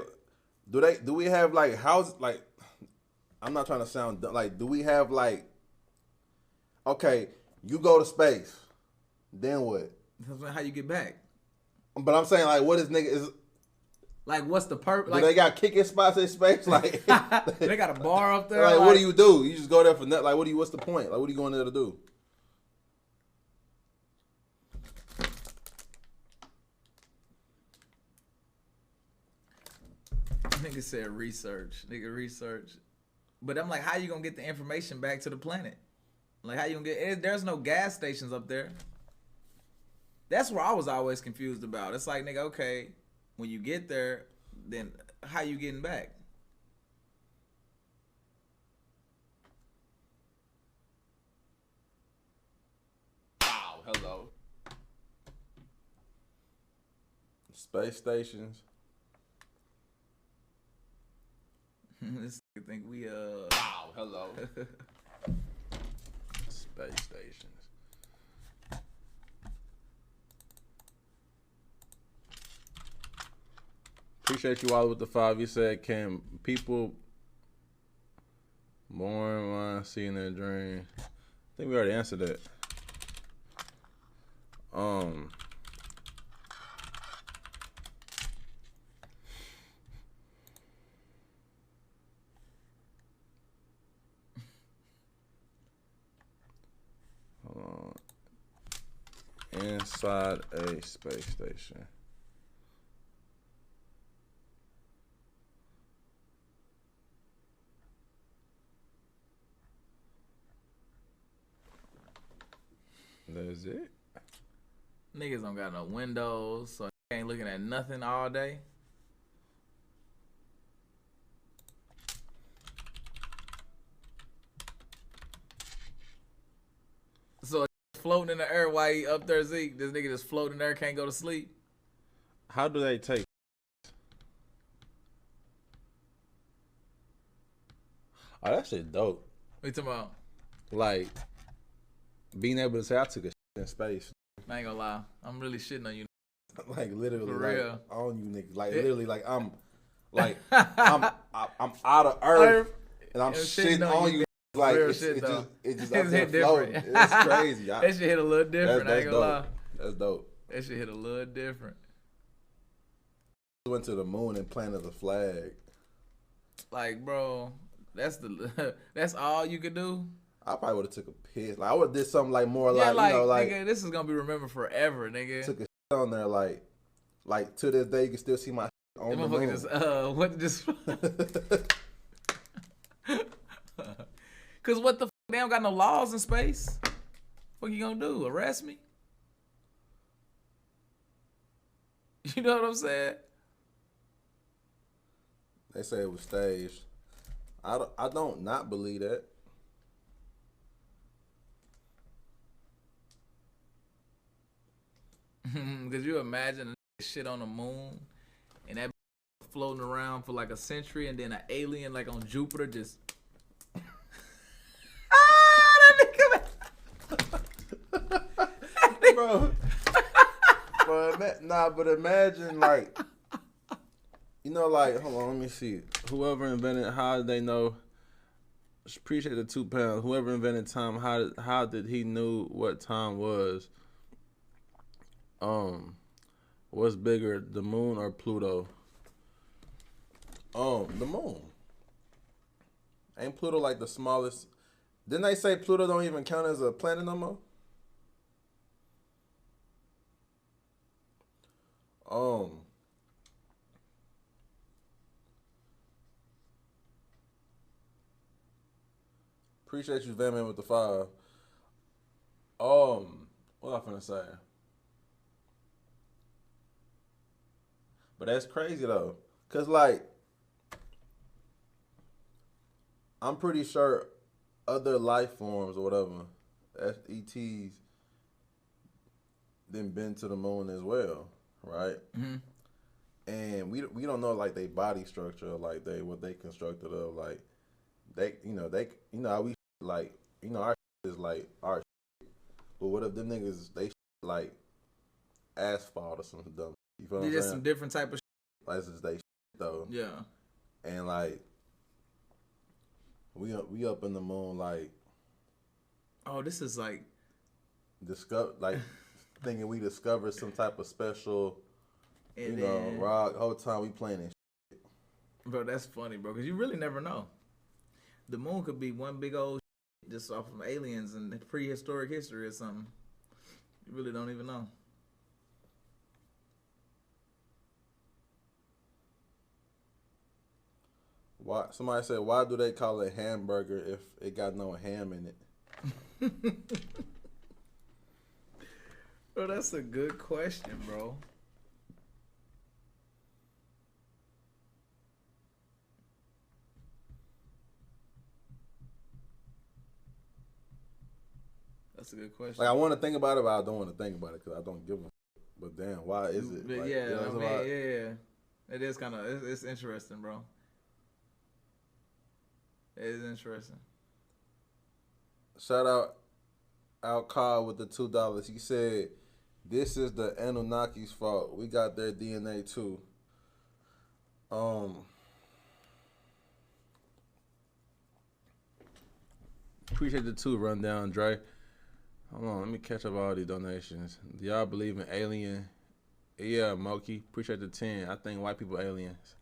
do we have like houses? Like, I'm not trying to sound dumb. Like, do we have like? Okay, you go to space, then what? That's how you get back. But I'm saying like, what is nigga is? Like, what's the purpose? Do Like, they got kicking spots in space? Like, they got a bar up there. like, what do you do? You just go there for nothing. Like, what's the point? Like, what are you going there to do? Nigga said research. Nigga research. But I'm like, how you gonna get the information back to the planet? Like, how you gonna get? There's no gas stations up there. That's where I was always confused about. It's like, nigga, okay, when you get there, then how you getting back? Wow, hello. Space stations. This nigga think we Wow, hello. Space stations. Appreciate you all with the 5. You said, can people born while seeing their dream? I think we already answered that. Hold on. Inside a space station. That's it. niggas don't got no windows, so they ain't looking at nothing all day. So floating in the air while he up there, Zeke. This nigga just floating there, can't go to sleep. How do they take? Oh, that shit dope. What you talking about? Like being able to say I took a shit in space. I ain't gonna lie, I'm really shitting on you. Like literally, For like real. on you niggas. Like literally, like I'm out of Earth and I'm shitting on you. Like Real it's shit, though. just It's up there hit different. floating. It's crazy. That shit hit a little different. I ain't gonna lie. That's dope. That shit hit a little different. Went to the moon and planted a flag. Like, bro, that's all you could do. I probably would have took a piss. Like I would have did something like more Yeah, like, you know, like nigga, this is gonna be remembered forever, nigga. took a shit on there like to this day you can still see my shit on That the motherfucker moon. Cause what the fuck? They don't got no laws in space. What you gonna do? Arrest me? You know what I'm saying? They say it was staged. I don't not believe that. Cause you imagine shit on the moon and that floating around for like a century, and then an alien like on Jupiter just. Bro, but imagine like You know, like, hold on, let me see. Whoever invented, how did they know? Appreciate the £2. Whoever invented time, how did he knew what time was? What's bigger, the moon or Pluto? The moon. Ain't Pluto like the smallest? Didn't they say Pluto don't even count as a planet no more? Appreciate you, Van Man, with the 5. What I finna say? But that's crazy though, cause like I'm pretty sure other life forms or whatever, ETs, then been to the moon as well, right? Mm-hmm. And we don't know like they body structure, like what they constructed of, like they how we like our is like our, but what if them niggas they like asphalt or something dumb? You feel what I'm Just saying? some different type of Like it's just they though. Yeah. And like we up in the moon like Oh, this is like thinking we discovered some type of special then, rock. Whole time we playing it. Bro, that's funny, bro, because you really never know. The moon could be one big old just off of aliens and prehistoric history or something. You really don't even know. Why? Somebody said, why do they call it hamburger if it got no ham in it? Bro, that's a good question, bro. That's a good question. Like I want to think about it, but I don't want to think about it because I don't give a. But damn, why is it? But like, yeah, you know I mean, yeah. It is kind of, it's interesting, bro. It is interesting. Shout out Al-Kha with the $2. He said, "This is the Anunnaki's fault. We got their DNA too." Appreciate the 2 rundown, Dre. Hold on, let me catch up all these donations. Do y'all believe in alien? Yeah, Moki. Appreciate the 10. I think white people aliens.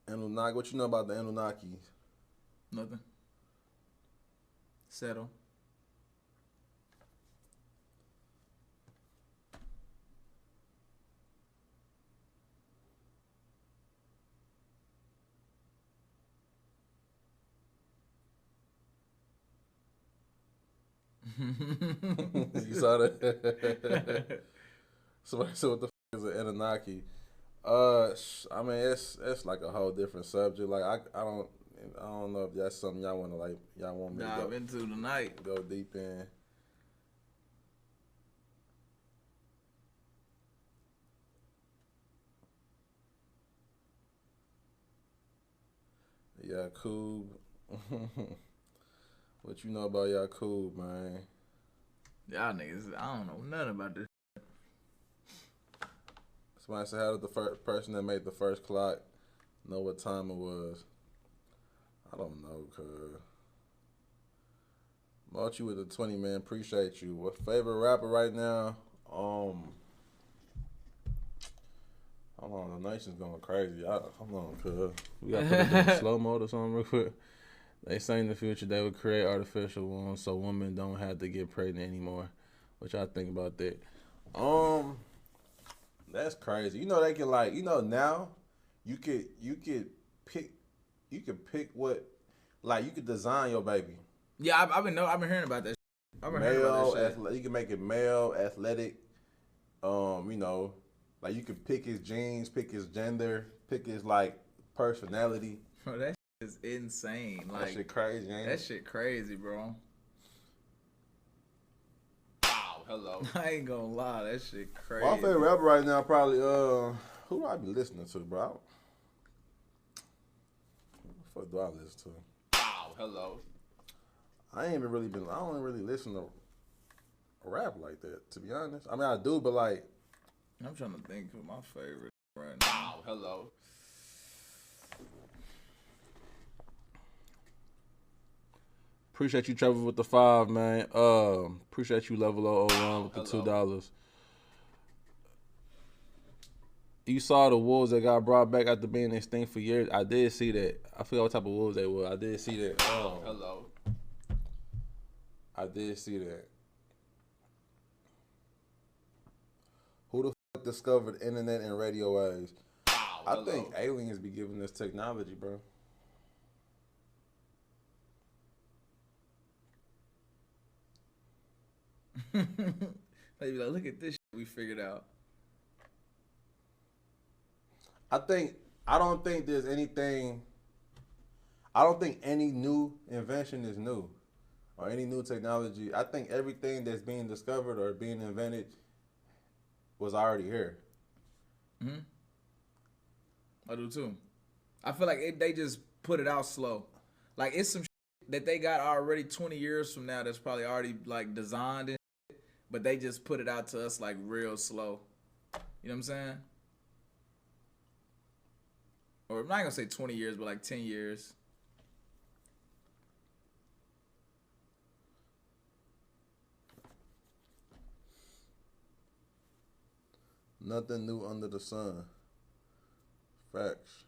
Anunnaki. What you know about the Anunnakis? Nothing. Settle. You saw that? Somebody said, "What the f is an Anunnaki?" I mean, it's like a whole different subject. Like I don't know if that's something y'all want me to Dive into tonight. go deep in. Yakub. What you know about Yakub, man? Y'all niggas, I don't know nothing about this. Somebody said, how did the first person that made the first clock know what time it was? I don't know, cuz. Mochi with the 20, man. Appreciate you. What favorite rapper right now? Hold on, the nation's going crazy. Hold on, cuz. We got to put it in slow mode or something real quick. They say in the future they would create artificial wombs so women don't have to get pregnant anymore. What y'all think about that? That's crazy. You know they can now you could pick what, like you could design your baby. Yeah, I've been hearing about that. I've been hearing about that shit. You can make it male, athletic. Like you can pick his genes, pick his gender, pick his like personality. Bro, that shit is insane. Like that shit crazy, ain't that it? shit crazy, bro. Wow, hello. I ain't gonna lie, that shit crazy. My favorite rapper right now probably who do I be listening to, bro? Who the fuck do I listen to? Wow, hello. I don't really listen to rap like that, to be honest. I mean, I do, but like, I'm trying to think of my favorite right now. hello. Appreciate you, Trevor, with the 5, man. Appreciate you, Level 001 with the $2. You saw the wolves that got brought back after being extinct for years. I did see that. I forgot what type of wolves they were. I did see that. Hello. I did see that. Who the fuck discovered internet and radio waves? I think aliens be giving us technology, bro. They be like, look at this shit we figured out. I don't think there's anything. I don't think any new invention is new, or any new technology. I think everything that's being discovered or being invented was already here. Mm-hmm. I do too. I feel like they just put it out slow. Like it's some shit that they got already 20 years from now that's probably already like designed and shit, but they just put it out to us like real slow. You know what I'm saying? Or I'm not gonna say 20 years, but like 10 years. Nothing new under the sun. Facts.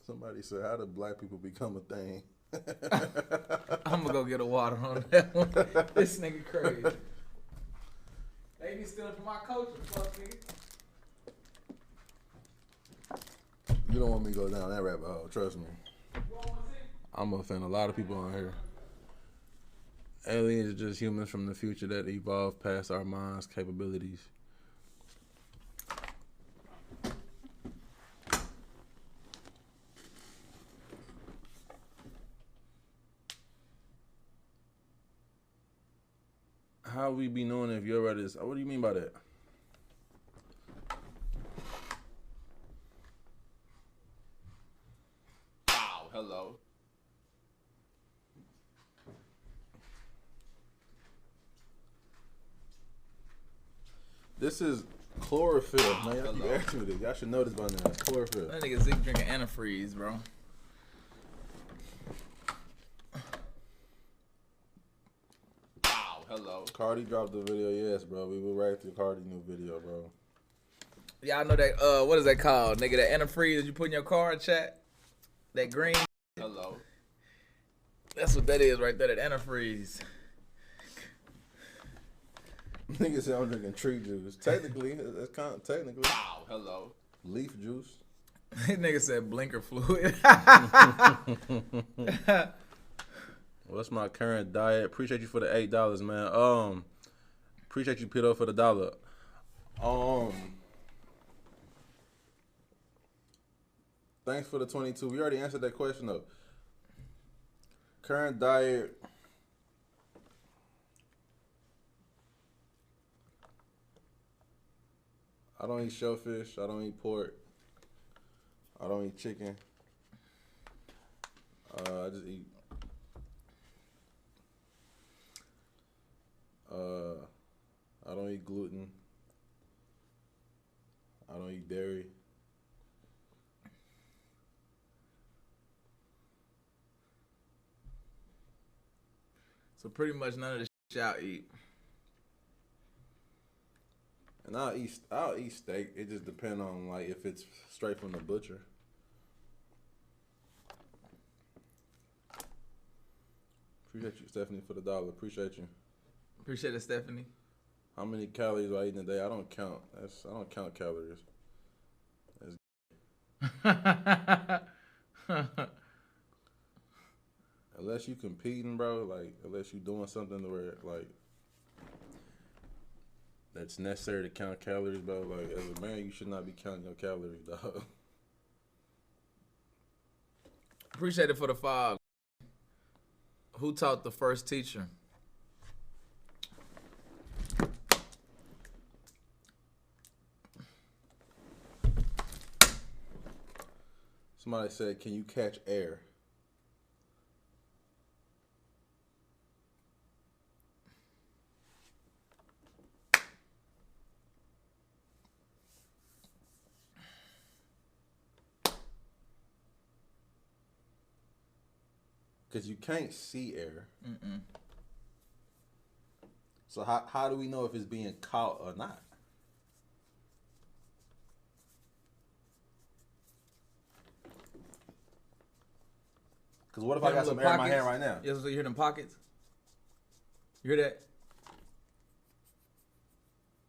Somebody said, how did black people become a thing? I'm gonna go get a water on that one. This nigga crazy. They be stealing from my culture, fuck nigga. You don't want me to go down that rabbit hole, trust me. I'm gonna offend a lot of people on here. Aliens are just humans from the future that evolved past our minds' capabilities. How we be knowing if you're ready? What do you mean by that? Hello. This is chlorophyll, man. Y'all keep asking me this. Y'all should know this by now. It's chlorophyll. That nigga Zeke drinking antifreeze, bro. Hello. Cardi dropped the video, yes, bro. We will react to Cardi new video, bro. Y'all know that, what is that called? Nigga, that antifreeze that you put in your car, chat? That green? Hello. That's what that is right there, that antifreeze. Nigga said I'm drinking tree juice. Technically, that's kind of technically. Hello. Leaf juice. Nigga said blinker fluid. What's my current diet? Appreciate you for the $8, man. Appreciate you, Pito, for the $1. Thanks for the 22. We already answered that question though. Current diet. I don't eat shellfish. I don't eat pork. I don't eat chicken. I just eat. I don't eat gluten. I don't eat dairy. So pretty much none of the shit y'all eat. And I'll eat steak. It just depends on like if it's straight from the butcher. Appreciate you, Stephanie, for the $1. Appreciate you. Appreciate it, Stephanie. How many calories do I eat in a day? I don't count. I don't count calories. Unless you competing, bro, like unless you doing something where like that's necessary to count calories, bro. Like as a man, you should not be counting your calories, dog. Appreciate it for the 5. Who taught the first teacher? Somebody said, "Can you catch air?" Because you can't see air. So how do we know if it's being caught or not? Because what if I got some air in my hand right now? Yes, so you hear them pockets? You hear that?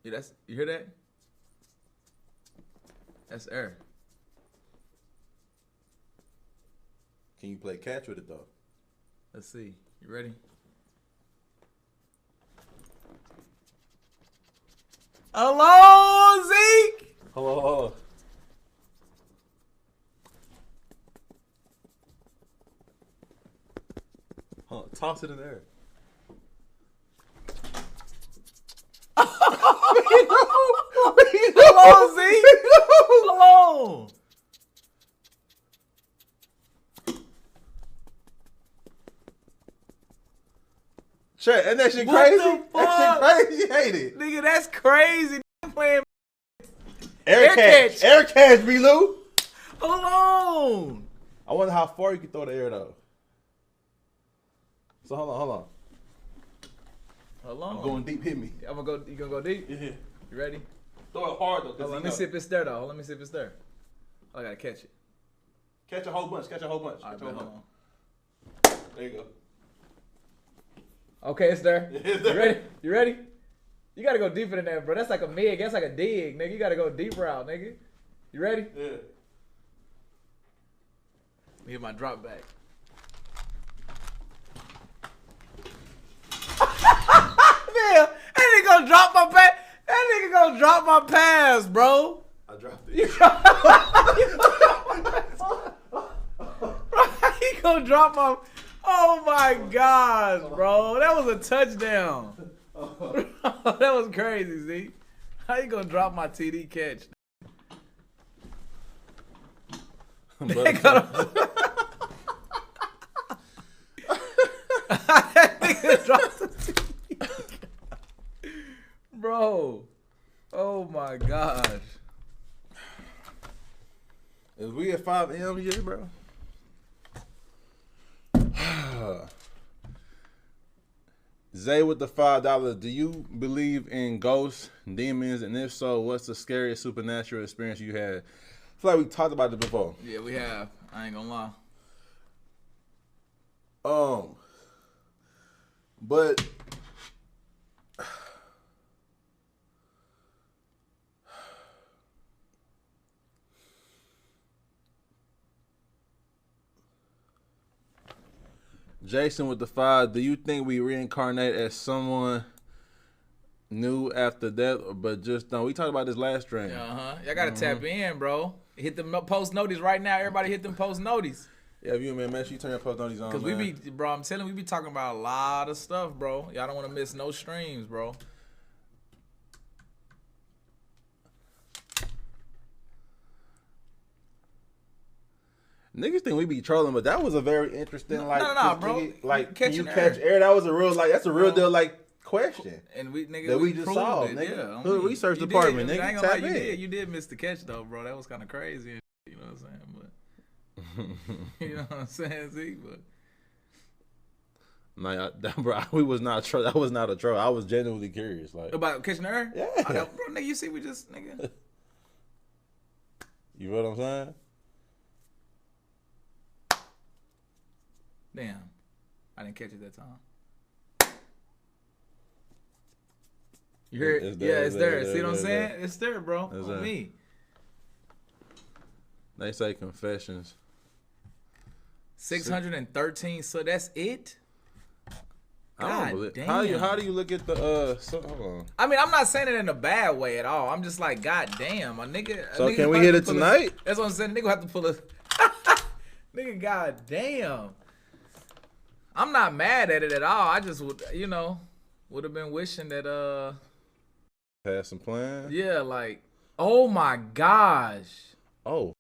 Yeah, you hear that? That's air. Can you play catch with it though? Let's see. You ready? Hello, Zeke. Hello. Toss it in the air. Hello, Zeke. Hello. Shit, and that shit What crazy? the That shit crazy? Hate it. Nigga, that's crazy. Playing Air catch. Air catch, B-Lou. Hold on. I wonder how far you can throw the air though. So hold on. Hold on. I'm going deep, hit me. I'm gonna go. You gonna go deep? Yeah. You ready? Throw it hard though. Hold on, let me see if it's there though. Let me see if it's there. I gotta catch it. Catch a whole bunch. All right, Hold hold on. on. There you go. Okay, it's there. It's there. You ready? You ready? You gotta go deeper than that, bro. That's like a mig. That's like a dig, nigga. You gotta go deeper out, nigga. You ready? Yeah. Let me get my drop back. Man, that nigga gonna drop my pass. That nigga gonna drop my pass, bro. I dropped You it. he gonna drop my. Oh my gosh, bro. That was a touchdown. That was crazy, Z. How you gonna drop my TD catch? That nigga dropped the TD. Bro. Oh my gosh. Is we at 5 M yet, bro? Zay with the $5. Do you believe in ghosts, demons, and if so, what's the scariest supernatural experience you had? I feel like we talked about this before. Yeah, we have. I ain't gonna lie. But Jason with the 5. Do you think we reincarnate as someone new after death, but just don't? We talked about this last stream. Y'all gotta tap in, bro. Hit them post notice right now. Everybody hit them post notice. Yeah, if you man, make sure you turn your post notice on. Cause we be, bro. I'm telling you, we be talking about a lot of stuff, bro. Y'all don't want to miss no streams, bro. Niggas think we be trolling, but that was a very interesting, like, no, bro. Like, can you Catching catch air? That was a real, like, that's a real deal, like, question. And we, nigga, That we just proved solved, it. nigga. Yeah, I Hood mean, research you department, did. nigga. I ain't gonna lie, Tap in. you did miss the catch though, bro. That was kind of crazy. You know what I'm saying? But you know what I'm saying, Z? But Like, bro, we was not troll. That was not a troll. I was genuinely curious. Like, about catching air? Yeah. Oh, bro, nigga, you see, we just nigga. you know what I'm saying? Damn, I didn't catch it that time. You hear it? It's there, Yeah, it's there. it's See what I'm there, saying? there. It's there, bro. It's On there. me. They say confessions. 613. So that's it. I God don't believe. damn. How do you look at the hold on. I mean, I'm not saying it in a bad way at all. I'm just like, God damn, a nigga. So nigga can we probably hit it pull tonight? That's what I'm saying. Nigga have to pull a. Nigga, God damn. I'm not mad at it at all. I just would, would have been wishing that, Had some plans. yeah, like, oh my gosh. Oh.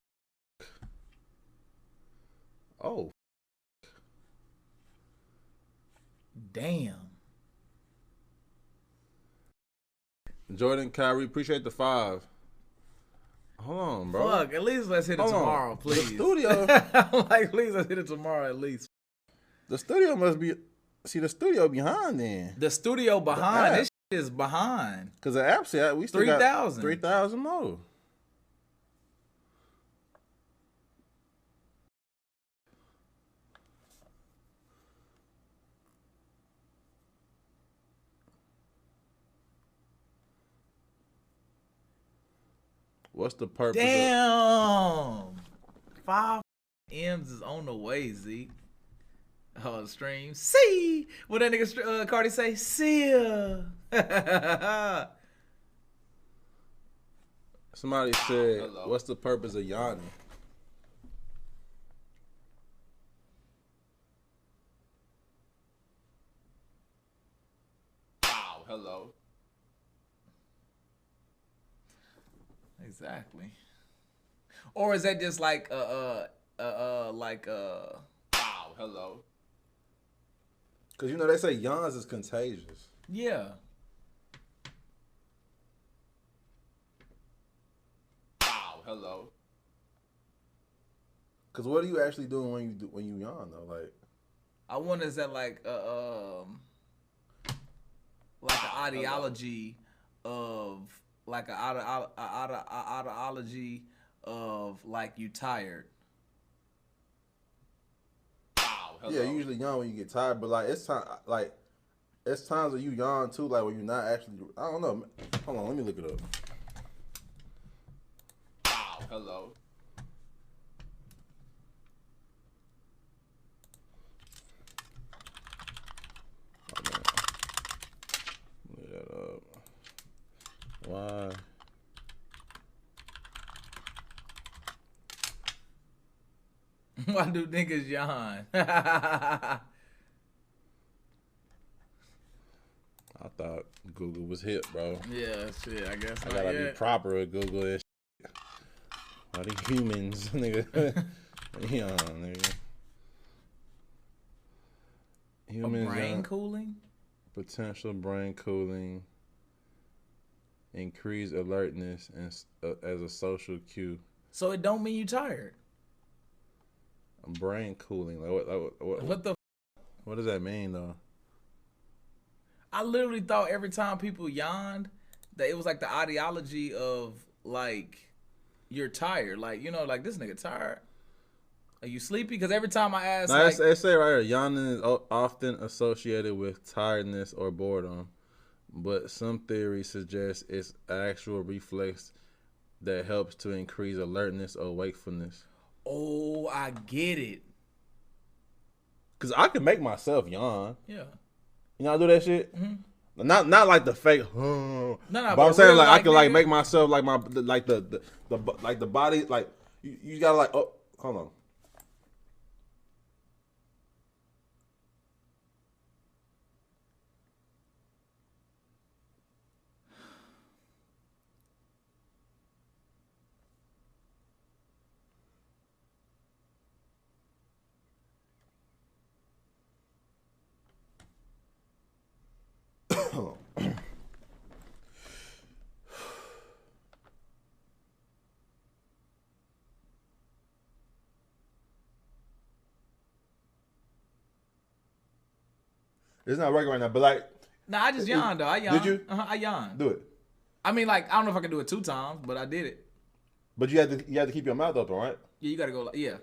Oh, Damn. Jordan, Kyrie, appreciate the 5. Hold on, bro. Fuck, at least let's hit it Hold on. tomorrow, please. The studio. Like, please let's hit it tomorrow at least. The studio must be. See, the studio behind then. The studio behind, app. this shit is behind. Because the app said we still 3,000. got 3,000 more. What's the purpose? Damn. 5 M's is on the way, Zeke. Oh, stream. See what that nigga Cardi say? See ya. Somebody said, "What's the purpose of yawning?" Wow, hello. Exactly. Or is that just like Wow, hello. Because they say yawns is contagious. yeah. Wow, hello. Because what are you actually doing when you yawn though? Like, I wonder is that like an ideology of like an ideology of like you tired. wow, hello. Yeah, you usually yawn when you get tired, but like it's times when you yawn too, like when you're not actually. I don't know. Hold on, let me look it up. Wow, hello. Look that up. Why? Why do niggas yawn? I thought Google was hip, bro. Yeah, shit. I guess I not gotta yet. be proper at Google this shit. Why the humans, nigga? Yeah, nigga. Humans, Brain cooling? potential brain cooling, increased alertness, and as a social cue. So it don't mean you tired. Brain cooling, like What the? what does that mean though? I literally thought every time people yawned that it was like the ideology of like you're tired, like like this nigga tired. Are you sleepy? Because every time I ask, Now, it say right here, yawning is often associated with tiredness or boredom, but some theories suggest it's an actual reflex that helps to increase alertness or wakefulness. oh, I get it. Cause I can make myself yawn. Yeah. I do that shit. Mm-hmm. Not like the fake. No, but I'm saying like I can like nigga. make myself like my like the like the body like you gotta like hold on. It's not working right now, but like. Nah, I just yawned though. I yawned. Did you? I yawned. Do it. I mean, like I don't know if I can do it 2 times, but I did it. But you had to keep your mouth open, right? Yeah, you gotta go. Yeah.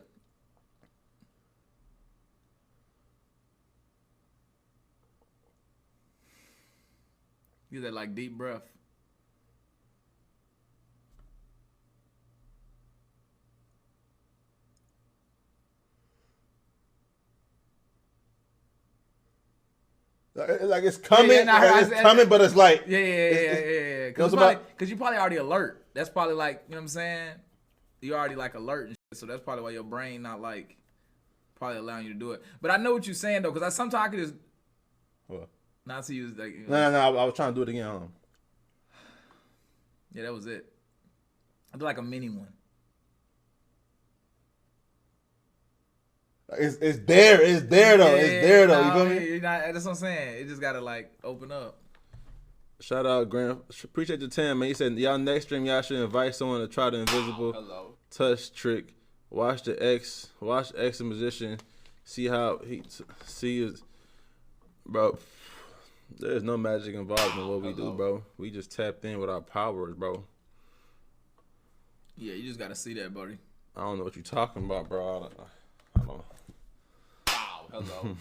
Get that like deep breath. Like it's coming, it's coming, but it's like yeah. Because you probably already alert. That's probably like what I'm saying. You already like alert and shit, so that's probably why your brain not like probably allowing you to do it. But I know what you're saying though, because sometimes I could just what? not see you like. No. I was trying to do it again. Hold on. Yeah, that was it. I did like a mini one. It's there. It's there though. It's there though. You feel me? You're not, that's what I'm saying. It just gotta like open up. Shout out, Graham. Appreciate the 10, man. He said, y'all next stream, y'all should invite someone to try the invisible touch trick. Watch X in position. See how he is. Bro, there's no magic involved in what we do, bro. We just tapped in with our powers, bro. Yeah, you just gotta see that, buddy. I don't know what you're talking about, bro. I don't. Hello.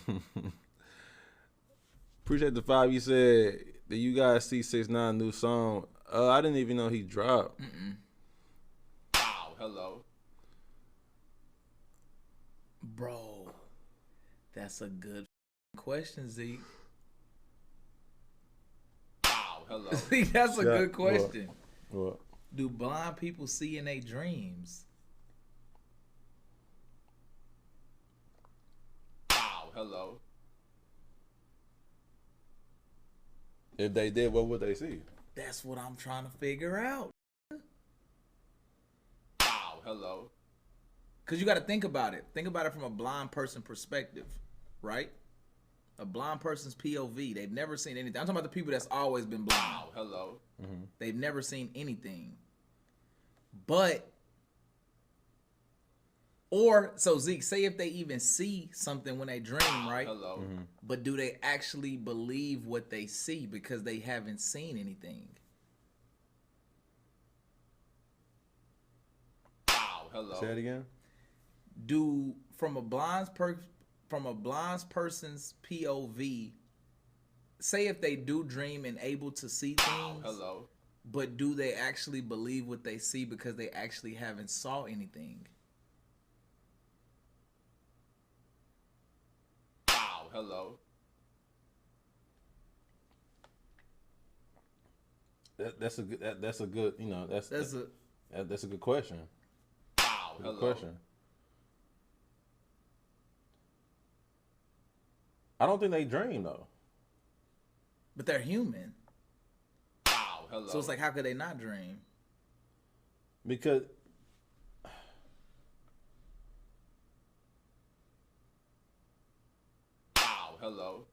Appreciate the 5. You said, did you guys see 6ix9ine new song? I didn't even know he dropped. Hello. Bro, that's a good question, Zeke. Hello. See, that's a good question. What? Do blind people see in their dreams? Hello. If they did, what would they see? That's what I'm trying to figure out. Hello. Because you got to think about it. Think about it from a blind person perspective, right? A blind person's POV. They've never seen anything. I'm talking about the people that's always been blind. Hello. They've never seen anything. But, so Zeke, say if they even see something when they dream, right? Hello. But do they actually believe what they see because they haven't seen anything? Hello. Say it again. Do from a blind person's POV, say if they do dream and able to see things, Hello. but do they actually believe what they see because they actually haven't saw anything? Hello. That's a good you know that's a good question. Good question. I don't think they dream though. But they're human. Hello. So it's like, how could they not dream? Because hello.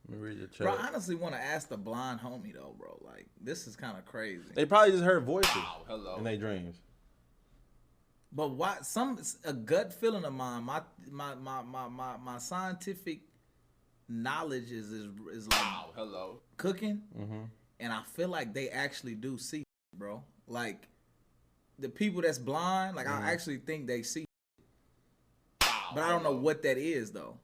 Let me read your chat. Bro, I honestly want to ask the blind homie though, bro. Like, this is kind of crazy. They probably just heard voices in their dreams. But why? A gut feeling of mine. My scientific knowledge is like hello cooking, and I feel like they actually do see, bro. Like the people that's blind, like I actually think they see, but I don't know what that is though.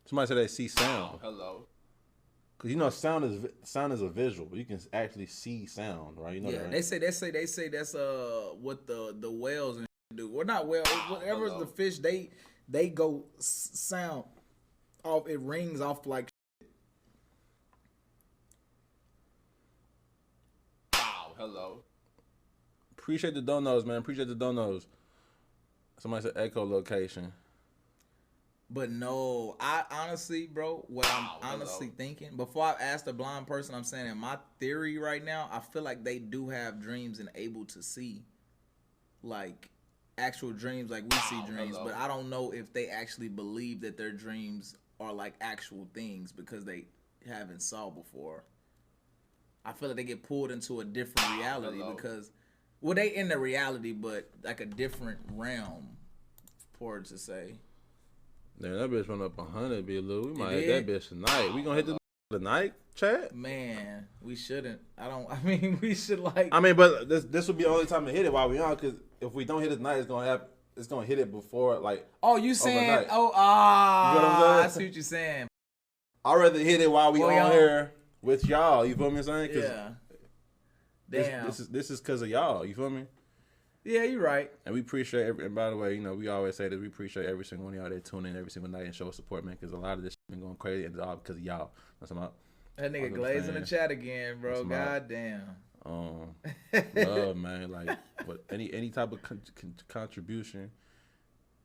Somebody said they see sound. Hello. Cause you know sound is a visual. You can actually see sound, right? You know that, right? They say that's what the whales and do. Well, not whales, whatever's the fish. They go sound off. It rings off like. Hello. Appreciate the donos, man. Appreciate the donos. Somebody said echolocation. But no, I honestly, bro, what I'm honestly thinking, before I asked a blind person, I'm saying in my theory right now, I feel like they do have dreams and able to see, like, actual dreams like we see dreams. But I don't know if they actually believe that their dreams are like actual things because they haven't saw before. I feel like they get pulled into a different reality because, well, they in the reality, but like a different realm, for it to say. Damn, that bitch went up 100, be a little. We might hit that bitch tonight. We gonna hit this tonight, chat? Man, we shouldn't. We should like. But this would be the only time to hit it while we on, because if we don't hit it tonight, it's gonna hit it before like. Oh, you saying? Overnight. Oh, you know what I'm saying? I see what you're saying. I'd rather hit it while we on here with y'all. You feel me? Saying? Yeah. Damn. This is because of y'all. You feel me? Yeah, you're right. And we appreciate and by the way, you know, we always say that we appreciate every single one of y'all that tune in every single night and show support, man, because a lot of this shit been going crazy and it's all because of y'all. That's about. That nigga Glaze in the chat again, bro. God damn. Love, man. Like, what any type of contribution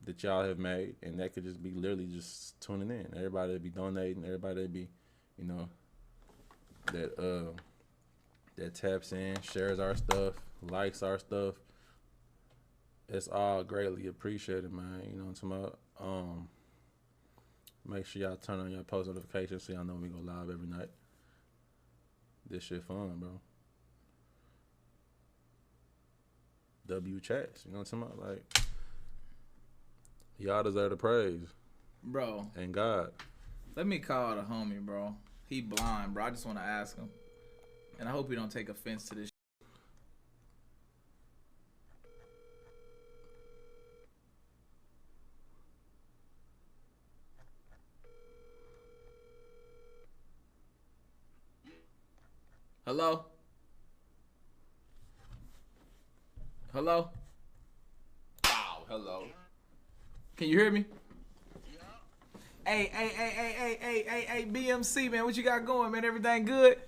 that y'all have made, and that could just be literally just tuning in. Everybody that be donating, everybody that be, you know, that taps in, shares our stuff, likes our stuff. It's all greatly appreciated, man. You know what I'm talking about? Make sure y'all turn on your post notifications so y'all know we go live every night. This shit fun, bro. W chats, you know what I'm talking about? Like, y'all deserve the praise. Bro. And God. Let me call the homie, bro. He blind, bro. I just want to ask him. And I hope he don't take offense to this. Hello? Hello? Wow, hello. Can you hear me? Hey, BMC, man, what you got going, man? Everything good?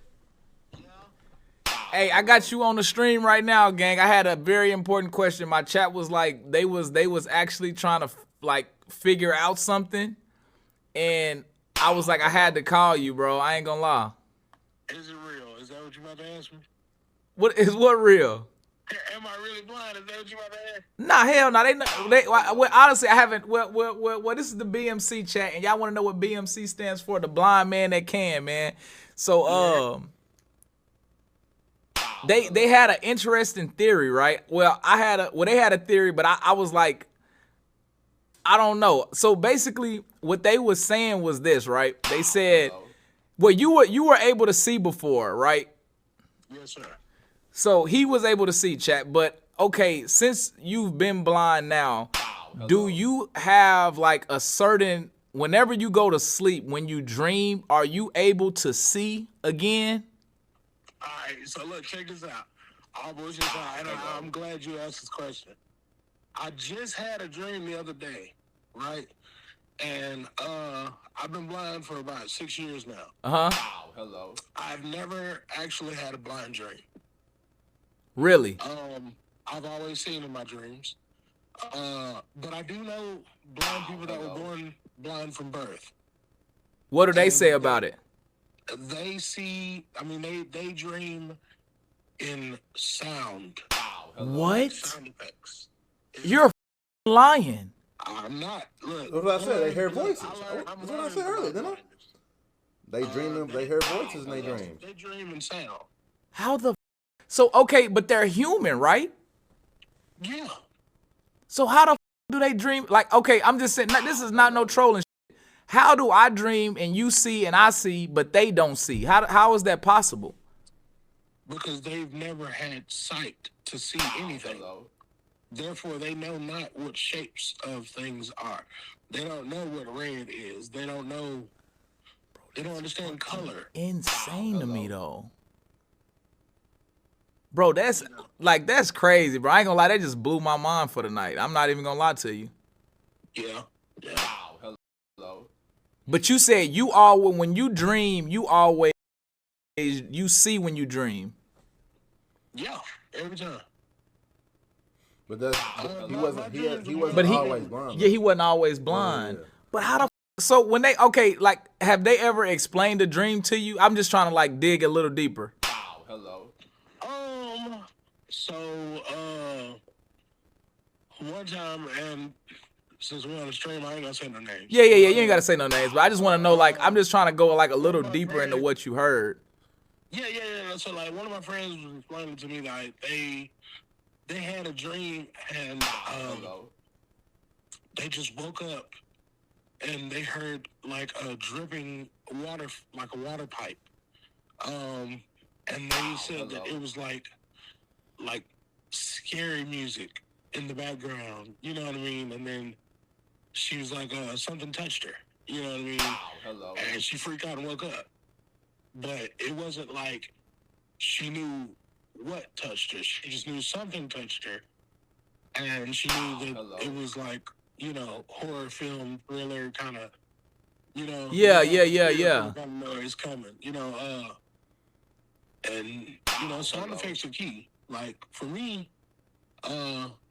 Hey, I got you on the stream right now, gang. I had a very important question. My chat was like, they was actually trying to like figure out something, and I was like, I had to call you, bro. I ain't gonna lie. Is it real? Is that what you about to ask me? What real? Am I really blind? Is that what you about to ask? Nah, hell no. Well, honestly, I haven't. Well, this is the BMC chat, and y'all want to know what BMC stands for? The blind man that can, man. So, they had an interesting theory, right? Well, they had a theory, but I was like, I don't know. So basically, what they was saying was this, right? They said, well, you were able to see before, right? Yes, sir. So he was able to see, chat, but okay, since you've been blind now, do you have like a certain, whenever you go to sleep, when you dream, are you able to see again? All right, so look, check this out. All bullshit aside, and I'm glad you asked this question. I just had a dream the other day, right? And I've been blind for about 6 years now. Uh-huh. Wow, hello. I've never actually had a blind dream. Really? I've always seen in my dreams. But I do know blind people that were born blind from birth. What do they say about it? They see, I mean, they dream in sound. What? Sound effects. You're lying. I'm not. Look. That's what I said. They hear voices. I'm That's what I said earlier, didn't I? They dream them. They hear voices in their dreams. They dream in sound. How the? So okay, but they're human, right? Yeah. So how the do they dream? Like, okay, I'm just saying, this is not no trolling shit. How do I dream and you see and I see, but they don't see? How is that possible? Because they've never had sight to see anything. Therefore, they know not what shapes of things are. They don't know what red is. They don't know. They don't understand color. Insane to me though. Bro, that's crazy, bro. I ain't gonna lie, that just blew my mind for the night. I'm not even gonna lie to you. Yeah. Wow, hello. But you said when you dream, you see when you dream. Yeah, every time. But that's he wasn't But always blind. Yeah, he wasn't always blind. Yeah. But how the so when they have they ever explained a dream to you? I'm just trying to like dig a little deeper. Wow, hello. So, one time, and since we're on the stream, I ain't gonna say no names. Yeah. You ain't gotta say no names, but I just want to know. Like, I'm just trying to go like a little deeper into what you heard. Yeah. So, like, one of my friends was explaining to me that they had a dream, and they just woke up, and they heard like a dripping water, like a water pipe. And they said that it was like scary music in the background, you know what I mean? And then she was like, something touched her, you know what I mean? And she freaked out and woke up. But it wasn't like she knew what touched her. She just knew something touched her. And she knew that it was like, you know, horror film, thriller kind of, you know. Yeah. Kind of noise coming, you know, and, you know, sound effects are key. Like, for me,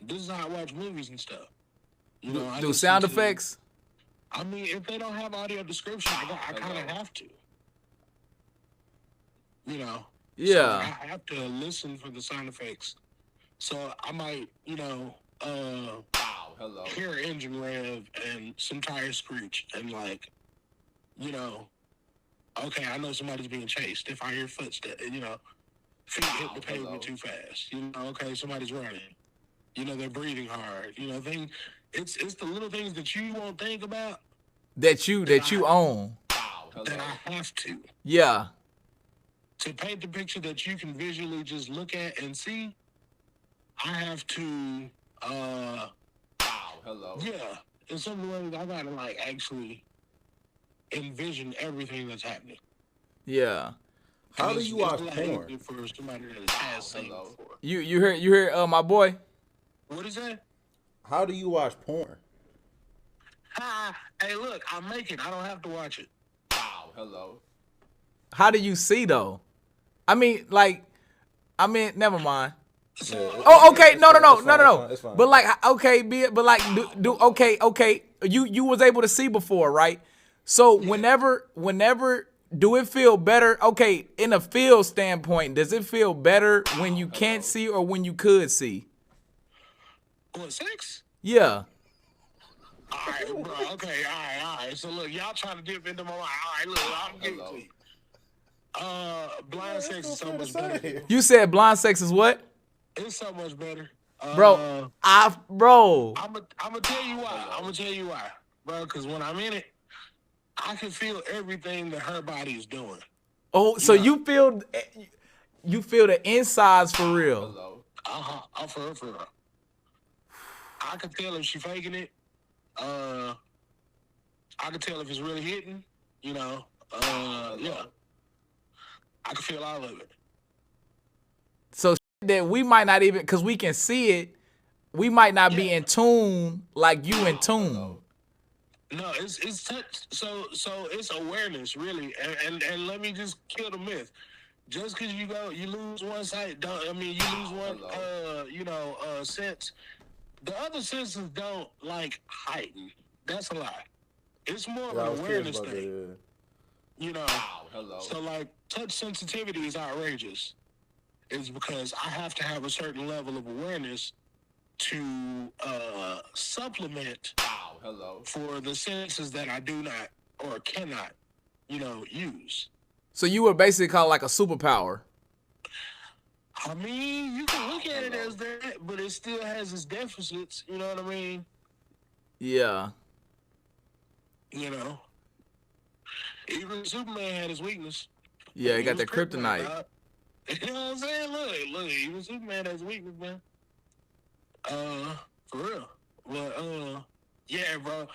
this is how I watch movies and stuff. You know, Do sound effects? I mean, if they don't have audio description, I kind of have to. you know. Yeah. So I have to listen for the sound effects. So I might, hear an engine rev and some tires screech and like, okay, I know somebody's being chased. If I hear footsteps, feet hit the pavement too fast. Okay, somebody's running. They're breathing hard. It's the little things that you won't think about that you own. that I have to. Yeah. To paint the picture that you can visually just look at and see, I have to, yeah, in some ways I gotta like actually envision everything that's happening. Yeah. How do you watch porn? For somebody that has seen before. You hear my boy? What is that? How do you watch porn? Hey, look, I make it. I don't have to watch it. How do you see though? Never mind. So, Oh, okay. No. It's fine. But like, okay, okay. You was able to see before, right? So whenever, do it feel better? Okay, in a feel standpoint, does it feel better when you can't see or when you could see? what, sex? Yeah. All right, bro. Okay, all right. So look, y'all trying to dip into my mind. All right, look, I'm getting to you. Blind sex is so much better. You said blind sex is what? It's so much better. Bro, I'm gonna tell you why. Bro, because when I'm in it, I can feel everything that her body is doing. Oh, so you feel the insides for real. For real. I can tell if she's faking it. I can tell if it's really hitting. Yeah. I can feel all of it. So that we might not even, because we can see it, we might not be in tune like you in tune. No, it's touch. So it's awareness, really. And let me just kill the myth. Just because you lose one sight, you lose one, sense. The other senses don't like heighten. That's a lie. It's more of an awareness thing. So like touch sensitivity is outrageous. It's because I have to have a certain level of awareness to supplement for the senses that I do not or cannot, use. So you would basically call it like a superpower. I mean, you can look at it as that, but it still has its deficits. You know what I mean? Yeah. Even Superman had his weakness. Yeah, he got that kryptonite. You know what I'm saying? Look, even Superman has weakness, man. For real. But yeah, bro.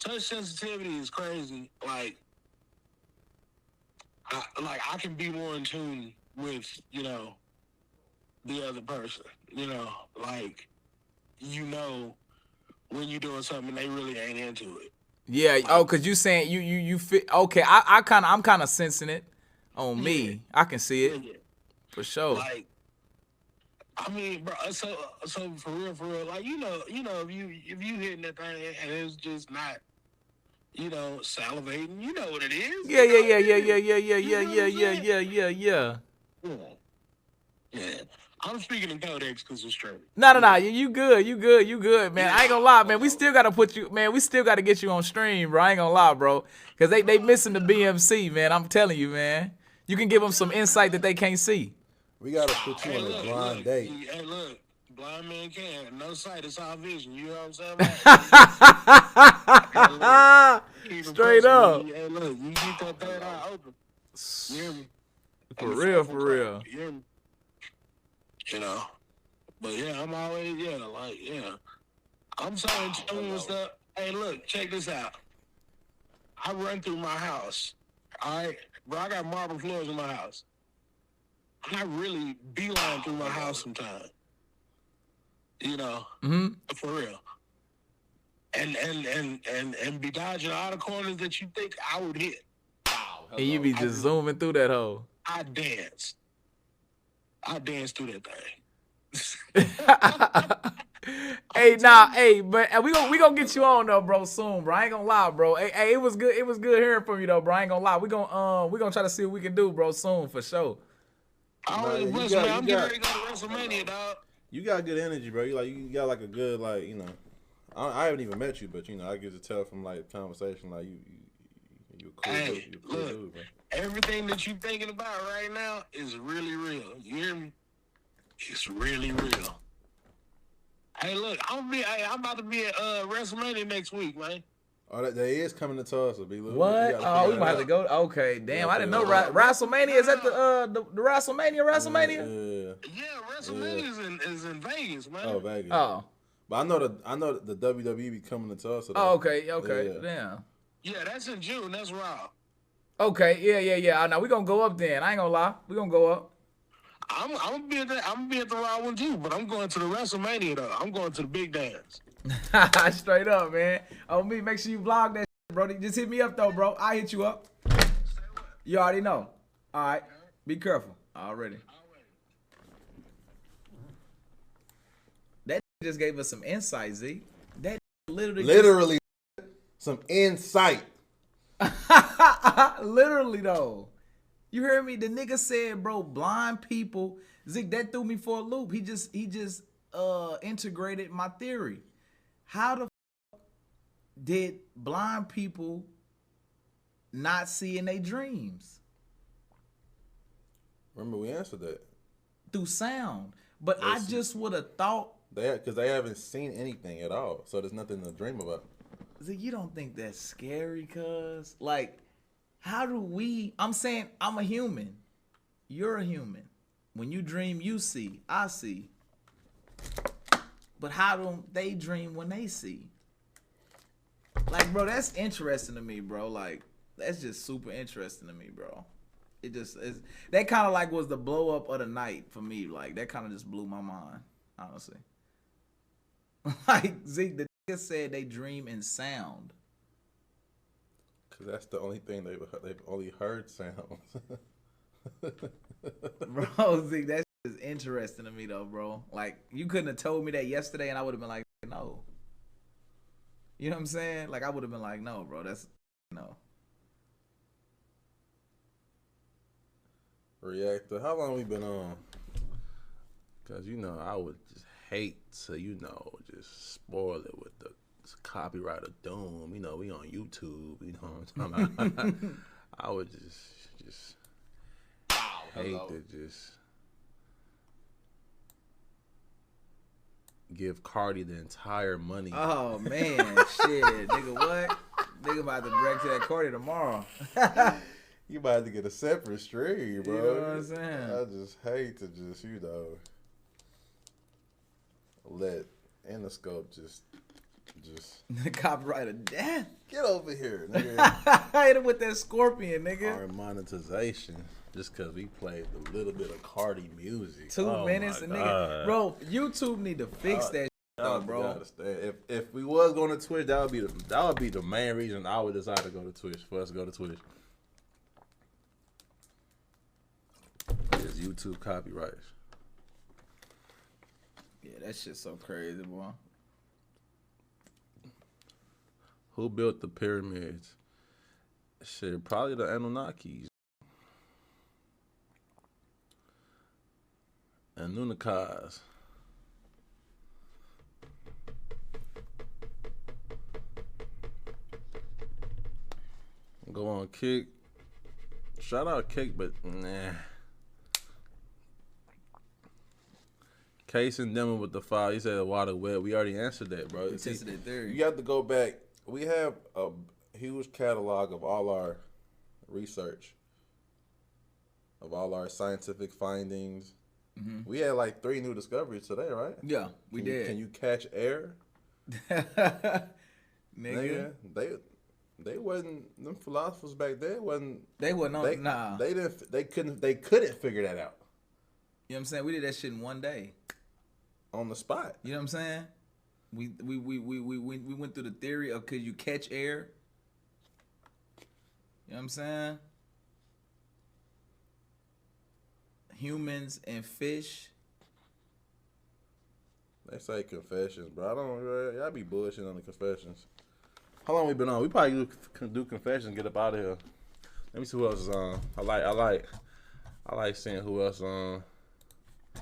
Touch sensitivity is crazy. Like I can be more in tune with, the other person. When you're doing something they really ain't into it. Yeah. Cause you saying you feel okay. I'm kind of sensing it on me. I can see it for sure. Like, I mean, bro. So for real. Like, if you hitting that thing and it's just not, salivating. You know what it is. Yeah. I'm speaking in codex because it's true. No. You good, man. I ain't gonna lie, man. We still gotta get you on stream, bro. I ain't gonna lie, bro. Cause they missing the BMC, man. I'm telling you, man. You can give them some insight that they can't see. We gotta put you on a blind date. Hey, look. Blind man can. No sight is our vision. You know what I'm saying? Straight up. Hey, look. You keep that third eye open. You hear me? For real. You hear me? But yeah, I'm always, I'm so in tune with stuff. Hey, look, check this out. I run through my house, all right? Bro, I got marble floors in my house. I really beeline through my house sometimes. For real. And be dodging all the corners that you think I would hit. And you be just zooming through that hole. I dance through that thing. But we gonna get you on though, bro, soon, bro. I ain't gonna lie, bro. Hey, it was good hearing from you though, bro. I ain't gonna lie. We gonna try to see what we can do, bro, soon for sure. I Nah, always you bless, got- man. you I'm getting got- ready to go to WrestleMania, dog. You got good energy, bro. You got like a good like, you know. I haven't even met you, but you know I get to tell from like conversation like you cool, Hey, you cool look. dude, bro. Everything that you're thinking about right now is really real. You hear me? It's really real. Hey, look, I'm about to be at WrestleMania next week, man. Oh, that is coming to Tulsa, B. Lou. What? Oh, we might have to go. Okay, damn. I didn't know WrestleMania is at the WrestleMania. Yeah. Yeah, WrestleMania is in Vegas, man. Oh, Vegas. Oh. But I know the WWE be coming to Tulsa. Though. Oh, okay. Yeah. Damn. Yeah, that's in June. That's Raw. Okay. Yeah. Now we gonna go up then. I ain't gonna lie. We gonna go up. I'm gonna be at the Raw one too, but I'm going to the WrestleMania though. I'm going to the big dance. Straight up, man. Oh, me. Make sure you vlog that shit, bro. Just hit me up though, bro. I hit you up. You already know. All right. Be careful. Already. That just gave us some insight, Z. That Literally some insight. literally though. You heard me? The nigga said, bro, blind people. Zeke, that threw me for a loop. He just integrated my theory. How the did blind people not see in their dreams? Remember we answered that. Through sound. But I just would have thought. Because they haven't seen anything at all, so there's nothing to dream about. Zeke, you don't think that's scary, cuz? Like, how do we... I'm saying I'm a human. You're a human. When you dream, you see. I see. But how don't they dream when they see? Like, bro, that's interesting to me, bro. Like, that's just super interesting to me, bro. It just is. That kind of like was the blow up of the night for me. Like, that kind of just blew my mind, honestly. Like, Zeke, the nigga said they dream in sound. Because that's the only thing they've only heard sounds. Bro, Zeke, that shit is interesting to me, though, bro. Like, you couldn't have told me that yesterday, and I would have been like, no. You know what I'm saying? Like, I would have been like, no, bro, that's, no. Reactor, how long we been on? Because, you know, I would just hate to, you know, just spoil it with the copyright of doom. You know, we on YouTube, you know what I'm talking about? I would just hate to just give Cardi the entire money. Oh, man, shit. Nigga, what? Nigga about to direct to that Cardi tomorrow. You about to get a separate stream, bro. You know what I'm saying? I just hate to just, you know, let Interscope just Copyright of death. get over here, nigga. Hit him with that scorpion, nigga. Our monetization, just because we played a little bit of Cardi music. 2 minutes, and nigga, bro, YouTube need to fix that shit, though, bro. If we was going to Twitch, that would be the main reason I would decide to go to Twitch. For us to go to Twitch, is YouTube copyrights. Yeah, that shit's so crazy, boy. Who built the pyramids? Shit, probably the Anunnakis. Anunnakas. Go on, Kick. Shout out Kick, but nah. Case and Demon with the file. He said water wet. We already answered that, bro. We tested that theory. You have to go back. We have a huge catalog of all our research, of all our scientific findings. Mm-hmm. We had like 3 new discoveries today, right? Yeah, we did. Can you catch air? Nigga. They wasn't, them philosophers back there wasn't. They wasn't on, nah. They couldn't figure that out. You know what I'm saying? We did that shit in one day. On the spot. You know what I'm saying? We went through the theory of could you catch air? You know what I'm saying? Humans and fish. They say confessions, bro. I don't. Y'all be bullshitting on the confessions. How long we been on? We probably do confessions. Get up out of here. Let me see who else is on. I I like seeing who else on.